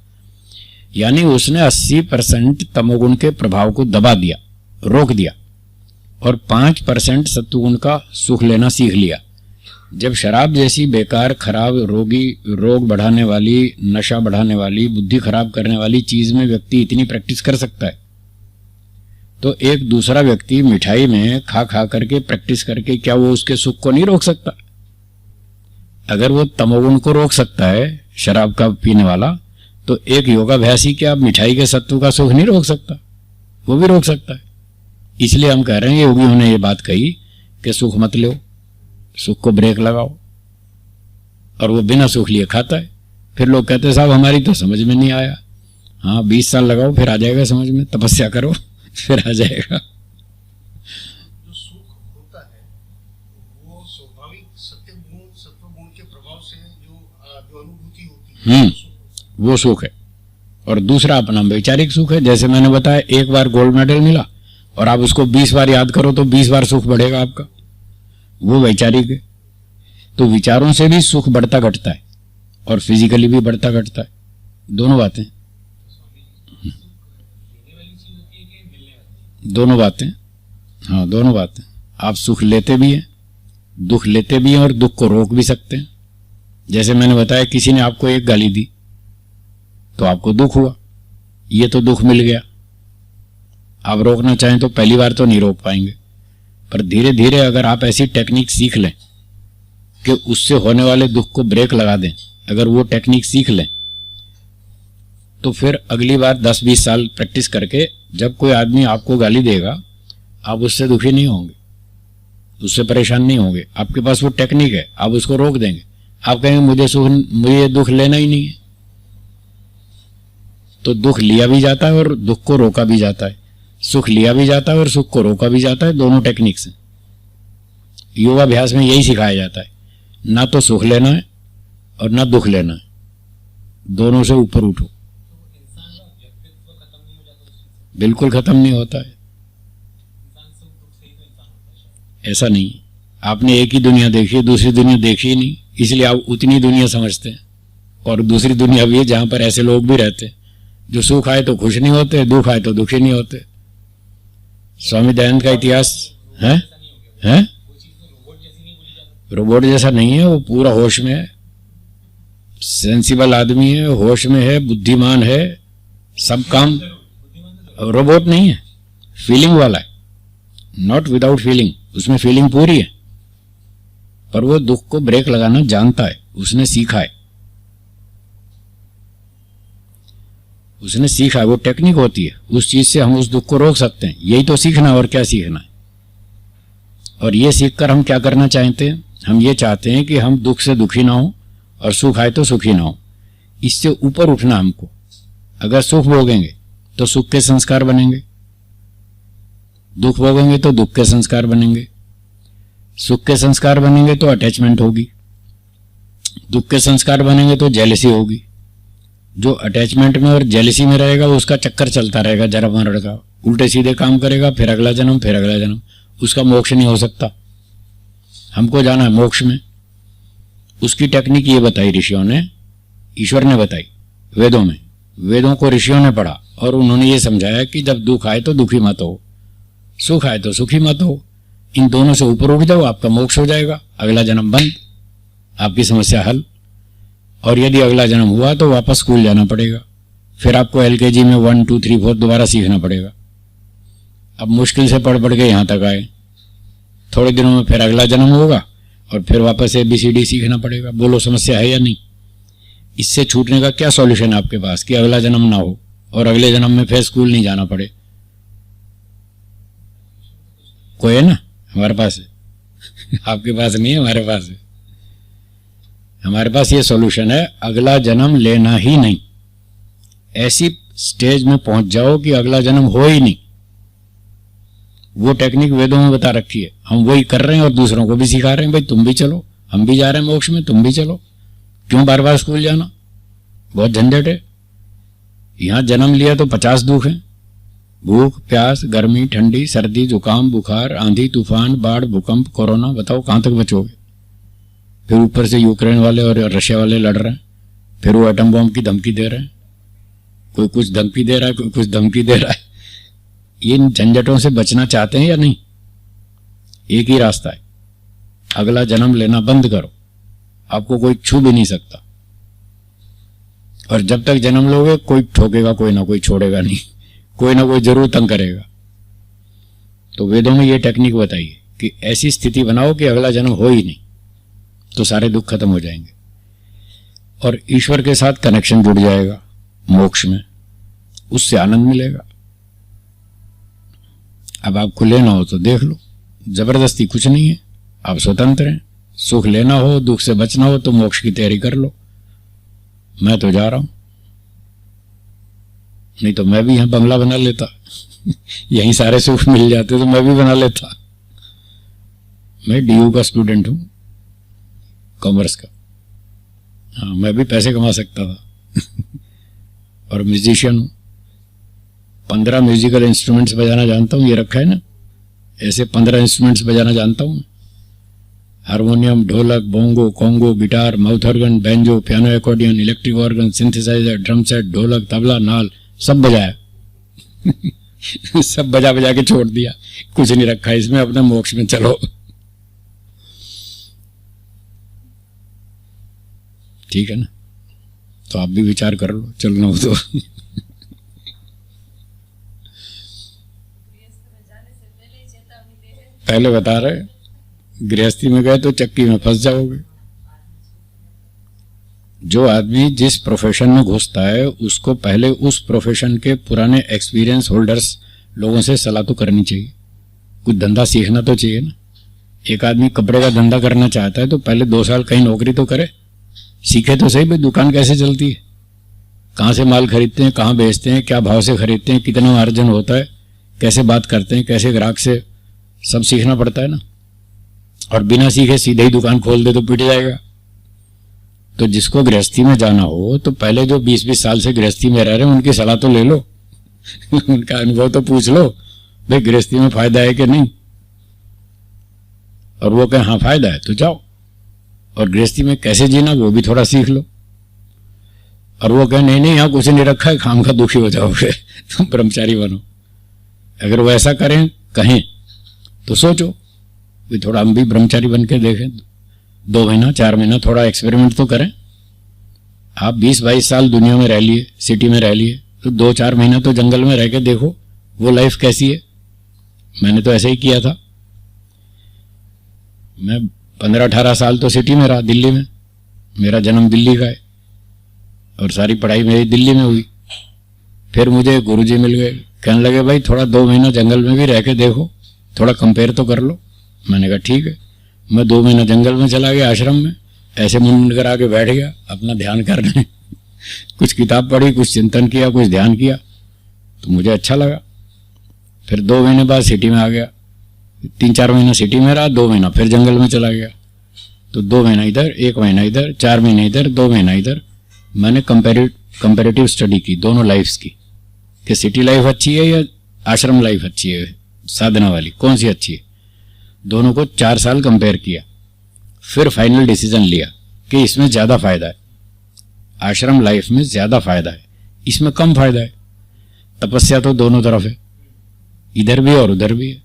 यानी उसने 80% तमोगुण के प्रभाव को दबा दिया, रोक दिया और 5% सत्वगुण का सुख लेना सीख लिया। जब शराब जैसी बेकार, खराब, रोग बढ़ाने वाली, नशा बढ़ाने वाली, बुद्धि खराब करने वाली चीज में व्यक्ति इतनी प्रैक्टिस कर सकता है, तो एक दूसरा व्यक्ति मिठाई में खा खा करके प्रैक्टिस करके क्या वो उसके सुख को नहीं रोक सकता? अगर वो तमोगुण को रोक सकता है शराब का पीने वाला, तो एक योगाभ्यासी क्या मिठाई के सत्व का सुख नहीं रोक सकता? वो भी रोक सकता है। इसलिए हम कह रहे हैं योगियों ने ये बात कही कि सुख मत लो, सुख को ब्रेक लगाओ, और वो बिना सुख लिए खाता है। फिर लोग कहते हैं साहब हमारी तो समझ में नहीं आया। हाँ 20 साल लगाओ फिर आ जाएगा समझ में, तपस्या करो फिर आ जाएगा। जो सुख होता है वो स्वाभाविक सत्वगुण के प्रभाव से जो अनुभूति होती है वो सुख है। और दूसरा अपना वैचारिक सुख है। जैसे मैंने बताया, एक बार गोल्ड मेडल मिला और आप उसको 20 बार याद करो तो 20 बार सुख बढ़ेगा आपका, वो वैचारिक है। तो विचारों से भी सुख बढ़ता घटता है और फिजिकली भी बढ़ता घटता है, दोनों बातें। दोनों बातें, हाँ दोनों बातें। आप सुख लेते भी हैं, दुख लेते भी हैं, और दुख को रोक भी सकते हैं। जैसे मैंने बताया, किसी ने आपको एक गाली दी तो आपको दुख हुआ, ये तो दुख मिल गया। आप रोकना चाहें तो पहली बार तो नहीं रोक पाएंगे, पर धीरे धीरे अगर आप ऐसी टेक्निक सीख लें कि उससे होने वाले दुख को ब्रेक लगा दें, अगर वो टेक्निक सीख लें तो फिर अगली बार 10-20 साल प्रैक्टिस करके जब कोई आदमी आपको गाली देगा, आप उससे दुखी नहीं होंगे, उससे परेशान नहीं होंगे। आपके पास वो टेक्निक है, आप उसको रोक देंगे। आप कहेंगे मुझे दुख लेना ही नहीं है। तो दुख लिया भी जाता है और दुख को रोका भी जाता है, सुख लिया भी जाता है और सुख को रोका भी जाता है, दोनों टेक्निक से। योगाभ्यास में यही सिखाया जाता है, ना तो सुख लेना है और ना दुख लेना है, दोनों से ऊपर उठो। बिल्कुल खत्म नहीं होता है, ऐसा नहीं। आपने एक ही दुनिया देखी है, दूसरी दुनिया देखी ही नहीं, इसलिए आप उतनी दुनिया समझते हैं। और दूसरी दुनिया भी है जहां पर ऐसे लोग भी रहते हैं जो सुख आए तो खुश नहीं होते, दुख आए तो दुखी नहीं होते। स्वामी दयानंद का इतिहास है रोबोट जैसा नहीं है, वो पूरा होश में है, सेंसिबल आदमी है, होश में है, बुद्धिमान है, सब काम। रोबोट नहीं है, फीलिंग वाला है, नॉट विदाउट फीलिंग, उसमें फीलिंग पूरी है, पर वो दुख को ब्रेक लगाना जानता है, उसने सीखा है, उसने सीखा है, वो टेक्निक होती है, उस चीज से हम उस दुख को रोक सकते हैं। यही तो सीखना, और क्या सीखना है। और ये सीखकर हम क्या करना चाहते हैं, हम ये चाहते हैं कि हम दुख से दुखी ना हो और सुख आए तो सुखी ना हो, इससे ऊपर उठना हमको। अगर सुख भोगेंगे तो सुख के संस्कार बनेंगे, दुख भोगेंगे तो दुख के संस्कार बनेंगे, सुख के संस्कार बनेंगे तो अटैचमेंट होगी, दुख के संस्कार बनेंगे तो जेलसी होगी। जो अटैचमेंट में और जेलसी में रहेगा उसका चक्कर चलता रहेगा, जन्म मरण का, उल्टे सीधे काम करेगा, फिर अगला जन्म, फिर अगला जन्म, उसका मोक्ष नहीं हो सकता। हमको जाना है मोक्ष में। उसकी टेक्निक ये बताई ऋषियों ने, ईश्वर ने बताई वेदों में। वेदों को ऋषियों ने पढ़ा और उन्होंने ये समझाया कि जब दुख आए तो दुखी मत हो, सुख आए तो सुखी मत हो, इन दोनों से ऊपर उठ जाओ, आपका मोक्ष हो जाएगा, अगला जन्म बंद, आपकी समस्या हल। और यदि अगला जन्म हुआ तो वापस स्कूल जाना पड़ेगा, फिर आपको LKG में 1, 2, 3, 4 दोबारा सीखना पड़ेगा। अब मुश्किल से पढ़ के यहाँ तक आए, थोड़े दिनों में फिर अगला जन्म होगा और फिर वापस ABCD सीखना पड़ेगा। बोलो समस्या है या नहीं। इससे छूटने का क्या सॉल्यूशन है आपके पास कि अगला जन्म ना हो और अगले जन्म में फिर स्कूल नहीं जाना पड़े? कोई है ना? हमारे पास है आपके पास नहीं है, हमारे पास है। हमारे पास ये सॉल्यूशन है, अगला जन्म लेना ही नहीं। ऐसी स्टेज में पहुंच जाओ कि अगला जन्म हो ही नहीं। वो टेक्निक वेदों में बता रखी है, हम वही कर रहे हैं और दूसरों को भी सिखा रहे हैं। भाई तुम भी चलो, हम भी जा रहे हैं मोक्ष में, तुम भी चलो। क्यों बार बार स्कूल जाना? बहुत झंझट है। यहां जन्म लिया तो 50 दुख हैं, भूख, प्यास, गर्मी, ठंडी, सर्दी, जुकाम, बुखार, आंधी, तूफान, बाढ़, भूकंप, कोरोना। बताओ कहां तक बचोगे? फिर ऊपर से यूक्रेन वाले और रशिया वाले लड़ रहे हैं, फिर वो एटम बम की धमकी दे रहे हैं, कोई कुछ धमकी दे रहा है, कोई कुछ धमकी दे रहा है। इन झंझटों से बचना चाहते हैं या नहीं? एक ही रास्ता है, अगला जन्म लेना बंद करो, आपको कोई छू भी नहीं सकता। और जब तक जन्म लोगे कोई ठोकेगा, कोई ना कोई छोड़ेगा नहीं, कोई ना कोई जरूर तंग करेगा। तो वेदों में ये टेक्निक बताई है कि ऐसी स्थिति बनाओ कि अगला जन्म हो ही नहीं, तो सारे दुख खत्म हो जाएंगे और ईश्वर के साथ कनेक्शन जुड़ जाएगा मोक्ष में, उससे आनंद मिलेगा। अब आप खुले ना हो तो देख लो, जबरदस्ती कुछ नहीं है, आप स्वतंत्र हैं। सुख लेना हो, दुख से बचना हो तो मोक्ष की तैयारी कर लो। मैं तो जा रहा हूं, नहीं तो मैं भी यहां बंगला बना लेता यहीं सारे सुख मिल जाते तो मैं भी बना लेता। मैं DU का स्टूडेंट हूं, कॉमर्स का। हाँ, मैं भी पैसे कमा सकता था और म्यूजिशियन हूं, 15 म्यूजिकल इंस्ट्रूमेंट्स बजाना जानता हूं। ये रखा है ना, ऐसे 15 इंस्ट्रूमेंट्स बजाना जानता हूं। Harmonium, dholak, bongo, conga, guitar, mouth organ, banjo, piano, accordion, electric organ, synthesiser, drum set, dholak, tabla, नाल सब बजाया सब बजा बजा के छोड़ दिया, कुछ नहीं रखा इसमें, अपने मोक्ष में चलो। ठीक है ना? तो आप भी विचार कर लो, चलना हो तो। पहले बता रहे, गृहस्थी में गए तो चक्की में फंस जाओगे। जो आदमी जिस प्रोफेशन में घुसता है उसको पहले उस प्रोफेशन के पुराने एक्सपीरियंस होल्डर्स लोगों से सलाह तो करनी चाहिए, कुछ धंधा सीखना तो चाहिए ना। एक आदमी कपड़े का धंधा करना चाहता है तो पहले 2 साल कहीं नौकरी तो करे, सीखे तो सही भाई दुकान कैसे चलती है, कहाँ से माल खरीदते हैं, कहाँ बेचते हैं, क्या भाव से खरीदते हैं, कितना मार्जिन होता है, कैसे बात करते हैं, कैसे ग्राहक से, सब सीखना पड़ता है ना। और बिना सीखे सीधे ही दुकान खोल दे तो पिट जाएगा। तो जिसको गृहस्थी में जाना हो तो पहले जो 20-20 साल से गृहस्थी में रह रहे हैं उनकी सलाह तो ले लो। उनका अनुभव तो पूछ लो, भाई गृहस्थी में फायदा है कि नहीं, और वो कहें हाँ फायदा है तो जाओ। और गृहस्थी में कैसे जीना वो भी थोड़ा सीख लो, और वो कहें नहीं नहीं यहाँ कुछ नहीं रखा है, खाम का दुखी हो जाओगे, तुम ब्रह्मचारी बनो। अगर वो ऐसा करें कहें तो सोचो भी थोड़ा हम भी ब्रह्मचारी बन के देखें, 2 महीना 4 महीना थोड़ा एक्सपेरिमेंट तो करें। आप 20-22 साल दुनिया में रह लिए, सिटी में रह लिए, तो 2-4 महीना तो जंगल में रह के देखो वो लाइफ कैसी है। मैंने तो ऐसे ही किया था। मैं 15-18 साल तो सिटी में रहा, दिल्ली में, मेरा जन्म दिल्ली का है और सारी पढ़ाई मेरी दिल्ली में हुई। फिर मुझे गुरुजी मिल गए, कहने लगे भाई थोड़ा 2 महीना जंगल में भी रह के देखो, थोड़ा कंपेयर तो कर लो। मैंने कहा ठीक है। मैं 2 महीना जंगल में चला गया, आश्रम में, ऐसे मुंड करा के बैठ गया अपना ध्यान करने। कुछ किताब पढ़ी, कुछ चिंतन किया, कुछ ध्यान किया, तो मुझे अच्छा लगा। फिर 2 महीने बाद सिटी में आ गया, 3-4 महीना सिटी में रहा, 2 महीना फिर जंगल में चला गया। तो 2 महीना इधर, 1 महीना इधर, 4 महीने इधर, 2 महीना इधर। मैंने कंपेरेटिव स्टडी की दोनों लाइफ्स की, कि सिटी लाइफ अच्छी है या आश्रम लाइफ अच्छी है, साधना वाली कौन सी अच्छी है। दोनों को 4 साल कंपेयर किया, फिर फाइनल डिसीजन लिया कि इसमें ज़्यादा फायदा है, आश्रम लाइफ में ज़्यादा फायदा है, इसमें कम फायदा है। तपस्या तो दोनों तरफ है, इधर भी और उधर भी है,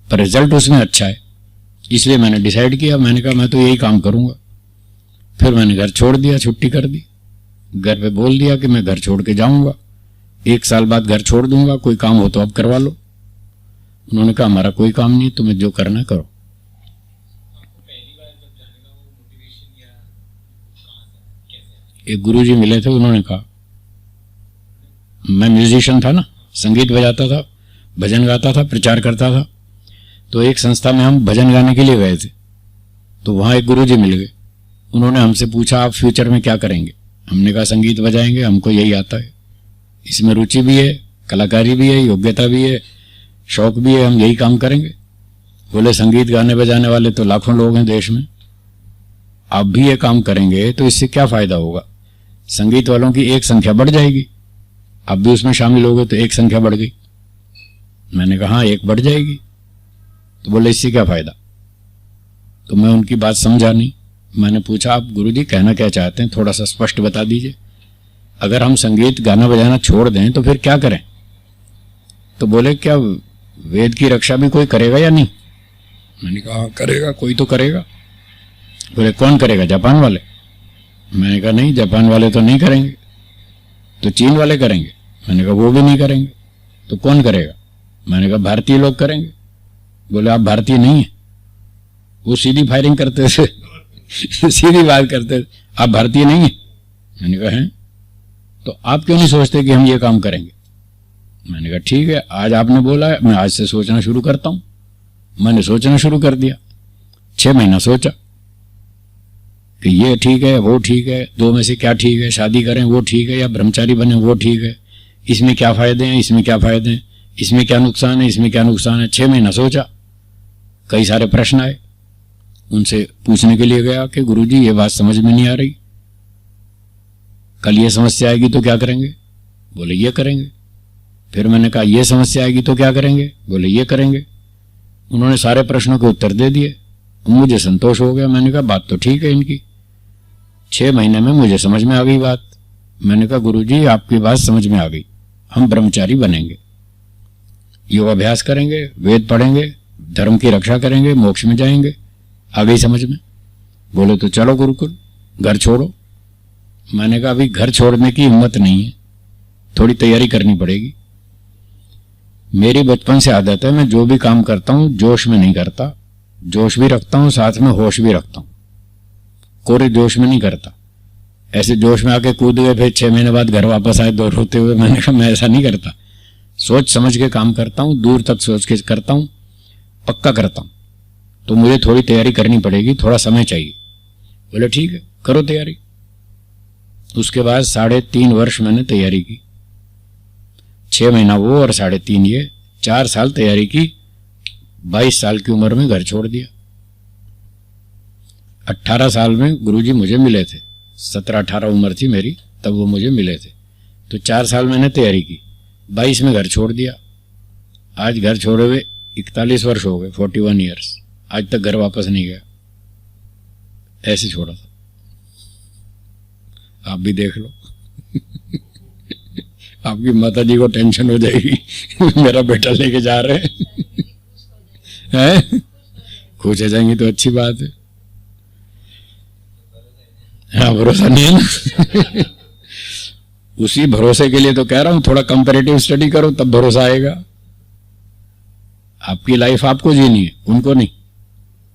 पर रिजल्ट उसमें अच्छा है। इसलिए मैंने डिसाइड किया, मैंने कहा मैं तो यही काम करूँगा। फिर मैंने घर छोड़ दिया, छुट्टी कर दी, घर पे बोल दिया कि मैं घर छोड़ के जाऊँगा, 1 साल बाद घर छोड़ दूंगा, कोई काम हो तो अब करवा लो। उन्होंने कहा हमारा कोई काम नहीं, तुम्हें जो करना करो। पहली बार जब जाने का वो मोटिवेशन या कहाँ से कैसे? एक गुरुजी मिले थे, उन्होंने कहा, मैं म्यूजिशियन था ना, संगीत बजाता था, भजन गाता था, प्रचार करता था। तो एक संस्था में हम भजन गाने के लिए गए थे, तो वहाँ एक गुरुजी मिल गए। उन्होंने हमसे पूछा आप फ्यूचर में क्या करेंगे। हमने कहा संगीत बजाएंगे, हमको यही आता है, इसमें रुचि भी है, कलाकारी भी है, योग्यता भी है, शौक भी है, हम यही काम करेंगे। बोले संगीत गाने बजाने वाले तो लाखों लोग हैं देश में, आप भी ये काम करेंगे तो इससे क्या फायदा होगा। संगीत वालों की एक संख्या बढ़ जाएगी, आप भी उसमें शामिल हो गए तो एक संख्या बढ़ गई। मैंने कहा हाँ एक बढ़ जाएगी। तो बोले इससे क्या फायदा। तो मैं उनकी बात समझा नहीं। मैंने पूछा आप गुरुजी कहना क्या चाहते हैं, थोड़ा सा स्पष्ट बता दीजिए। अगर हम संगीत गाना बजाना छोड़ दें तो फिर क्या करें। तो बोले क्या वेद की रक्षा भी कोई करेगा या नहीं। मैंने कहा हाँ करेगा, कोई तो करेगा। बोले कौन करेगा, जापान वाले। मैंने कहा नहीं, जापान वाले तो नहीं करेंगे, तो चीन वाले करेंगे। मैंने कहा वो भी नहीं करेंगे, तो कौन करेगा। मैंने कहा भारतीय लोग करेंगे। बोले आप भारतीय नहीं है। वो सीधी फायरिंग करते थे सीधी बात करते थे, आप भारतीय नहीं है। मैंने कहा हैं, तो आप क्यों नहीं सोचते कि हम ये काम करेंगे। मैंने कहा ठीक है, आज आपने बोला है, मैं आज से सोचना शुरू करता हूं। मैंने सोचना शुरू कर दिया, 6 महीना सोचा कि ये ठीक है, वो ठीक है, 2 में से क्या ठीक है, शादी करें वो ठीक है या ब्रह्मचारी बने वो ठीक है, इसमें क्या फायदे हैं, इसमें क्या फायदे हैं, इसमें क्या नुकसान है, इसमें क्या नुकसान है। 6 महीना सोचा, कई सारे प्रश्न आए, उनसे पूछने के लिए गया कि गुरुजी ये बात समझ में नहीं आ रही, कल ये समस्या आएगी तो क्या करेंगे। बोले ये करेंगे। फिर मैंने कहा ये समस्या आएगी तो क्या करेंगे। बोले ये करेंगे। उन्होंने सारे प्रश्नों के उत्तर दे दिए, मुझे संतोष हो गया। मैंने कहा बात तो ठीक है इनकी, 6 महीने में मुझे समझ में आ गई बात। मैंने कहा गुरुजी आपकी बात समझ में आ गई, हम ब्रह्मचारी बनेंगे। योगाभ्यास करेंगे, वेद पढ़ेंगे, धर्म की रक्षा करेंगे, मोक्ष में जाएंगे। आ गई समझ में? बोले तो चलो गुरुकुल, घर छोड़ो। मैंने कहा अभी घर छोड़ने की हिम्मत नहीं है, थोड़ी तैयारी करनी पड़ेगी। मेरी बचपन से आदत है, मैं जो भी काम करता हूं जोश में नहीं करता, जोश भी रखता हूं, साथ में होश भी रखता हूं। कोरे जोश में नहीं करता, ऐसे जोश में आके कूद गए फिर 6 महीने बाद घर वापस आए दौड़ होते हुए। मैंने कहा मैं ऐसा नहीं करता, सोच समझ के काम करता हूं, दूर तक सोच के करता हूं, पक्का करता हूं। तो मुझे थोड़ी तैयारी करनी पड़ेगी, थोड़ा समय चाहिए। बोले ठीक है, करो तैयारी। उसके बाद 3.5 वर्ष मैंने तैयारी की, 6 महीना वो और 3.5 ये, 4 साल तैयारी की। 22 साल की उम्र में घर छोड़ दिया। 18 साल में गुरुजी मुझे मिले थे, 17-18 उम्र थी मेरी तब वो मुझे मिले थे। तो 4 साल मैंने तैयारी की, 22 में घर छोड़ दिया। आज घर छोड़े हुए 41 वर्ष हो गए, 41 ईयर्स। आज तक घर वापस नहीं गया, ऐसे छोड़ा था। आप भी देख लो। आपकी माता जी को टेंशन हो जाएगी मेरा बेटा लेके जा रहे हैं। खुश हो जाएंगी तो अच्छी बात है। हाँ, भरोसा नहीं है ना। उसी भरोसे के लिए तो कह रहा हूं, थोड़ा कंपैरेटिव स्टडी करो तब भरोसा आएगा। आपकी लाइफ आपको जीनी है, उनको नहीं।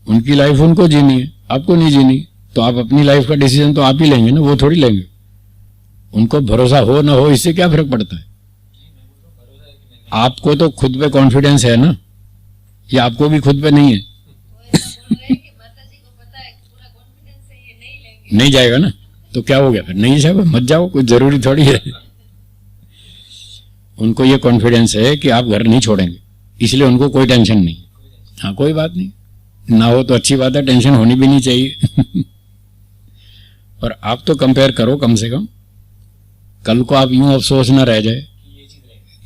उनकी लाइफ उनको जीनी है, आपको नहीं जीनी। तो आप अपनी लाइफ का डिसीजन तो आप ही लेंगे ना, वो थोड़ी लेंगे। उनको भरोसा हो ना हो इससे क्या फर्क पड़ता है? आपको तो खुद पे कॉन्फिडेंस है ना, या आपको भी खुद पे नहीं है? नहीं जाएगा ना, तो क्या हो गया फिर? नहीं जाएगा, मत जाओ, कुछ जरूरी थोड़ी है। उनको ये कॉन्फिडेंस है कि आप घर नहीं छोड़ेंगे, इसलिए उनको कोई टेंशन नहीं। हाँ, कोई बात नहीं, ना हो तो अच्छी बात है, टेंशन होनी भी नहीं चाहिए। पर आप तो कंपेयर करो कम से कम, कल को आप यूं अफसोस ना रह जाए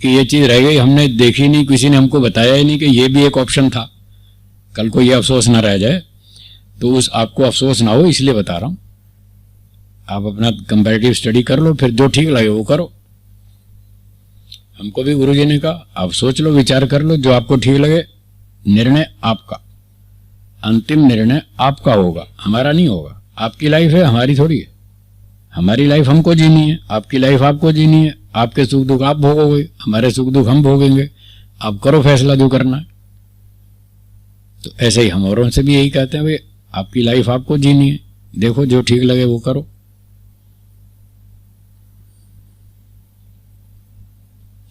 कि ये चीज रह गई, हमने देखी नहीं, किसी ने हमको बताया ही नहीं कि ये भी एक ऑप्शन था। कल को ये अफसोस ना रह जाए, तो उस आपको अफसोस ना हो, इसलिए बता रहा हूं। आप अपना कंपैरेटिव स्टडी कर लो, फिर जो ठीक लगे वो करो। हमको भी गुरुजी ने कहा आप सोच लो, विचार कर लो, जो आपको ठीक लगे। निर्णय आपका, अंतिम निर्णय आपका होगा, हमारा नहीं होगा। आपकी लाइफ है, हमारी थोड़ी है। हमारी लाइफ हमको जीनी है, आपकी लाइफ आपको जीनी है। आपके सुख दुख आप भोगोगे, हमारे सुख दुख हम भोगेंगे। आप करो फैसला जो करना है। तो ऐसे ही हम औरों से भी यही कहते हैं, भाई आपकी लाइफ आपको जीनी है, देखो जो ठीक लगे वो करो।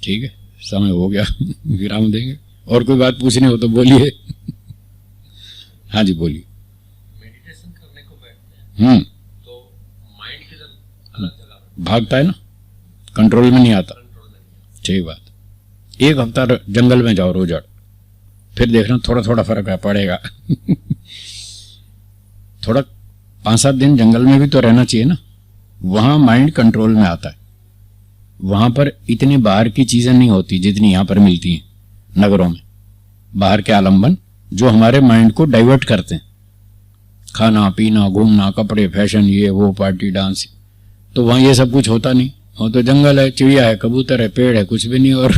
ठीक है, समय हो गया, विराम देंगे। और कोई बात पूछनी हो तो बोलिए। हाँ जी, बोलिए। मेडिटेशन करने को बैठते हैं तो माइंड किधर अलग जगह भागता है ना, कंट्रोल में नहीं आता। ठीक बात। 1 हफ्ता जंगल में जाओ रोज, फिर देखना थोड़ा थोड़ा फर्क है पड़ेगा। थोड़ा 5-7 दिन जंगल में भी तो रहना चाहिए ना, वहां माइंड कंट्रोल में आता है। वहां पर इतनी बाहर की चीजें नहीं होती जितनी यहां पर मिलती हैं नगरों में। बाहर के आलम्बन जो हमारे माइंड को डाइवर्ट करते हैं, खाना पीना, घूमना, कपड़े, फैशन, ये वो, पार्टी, डांस, तो वहां ये सब कुछ होता नहीं। वहां तो जंगल है, चिड़िया है, कबूतर है, पेड़ है, कुछ भी नहीं। और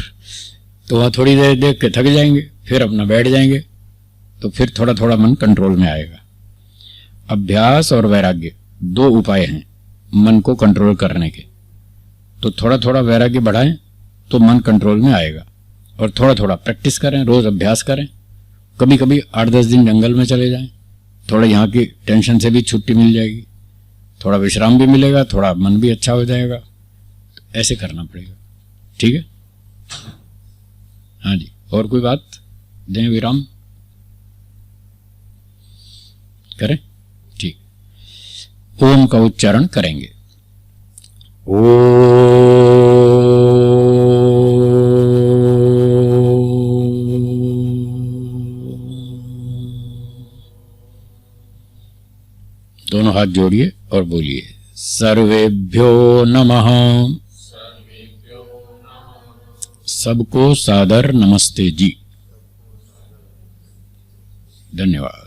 तो वहां थोड़ी देर देख के थक जाएंगे, फिर अपना बैठ जाएंगे, तो फिर थोड़ा थोड़ा मन कंट्रोल में आएगा। अभ्यास और वैराग्य 2 उपाय हैं मन को कंट्रोल करने के। तो थोड़ा थोड़ा वैराग्य बढ़ाएं तो मन कंट्रोल में आएगा, और थोड़ा थोड़ा प्रैक्टिस करें, रोज अभ्यास करें। कभी कभी 8-10 दिन जंगल में चले जाएं, थोड़ा यहाँ की टेंशन से भी छुट्टी मिल जाएगी, थोड़ा विश्राम भी मिलेगा, थोड़ा मन भी अच्छा हो जाएगा। तो ऐसे करना पड़ेगा। ठीक है, हाँ जी। और कोई बात? दें विराम, करें? ठीक, ओम का उच्चारण करेंगे। दोनों हाथ जोड़िए और बोलिए, सर्वेभ्यो नमः। सबको सादर नमस्ते जी। धन्यवाद।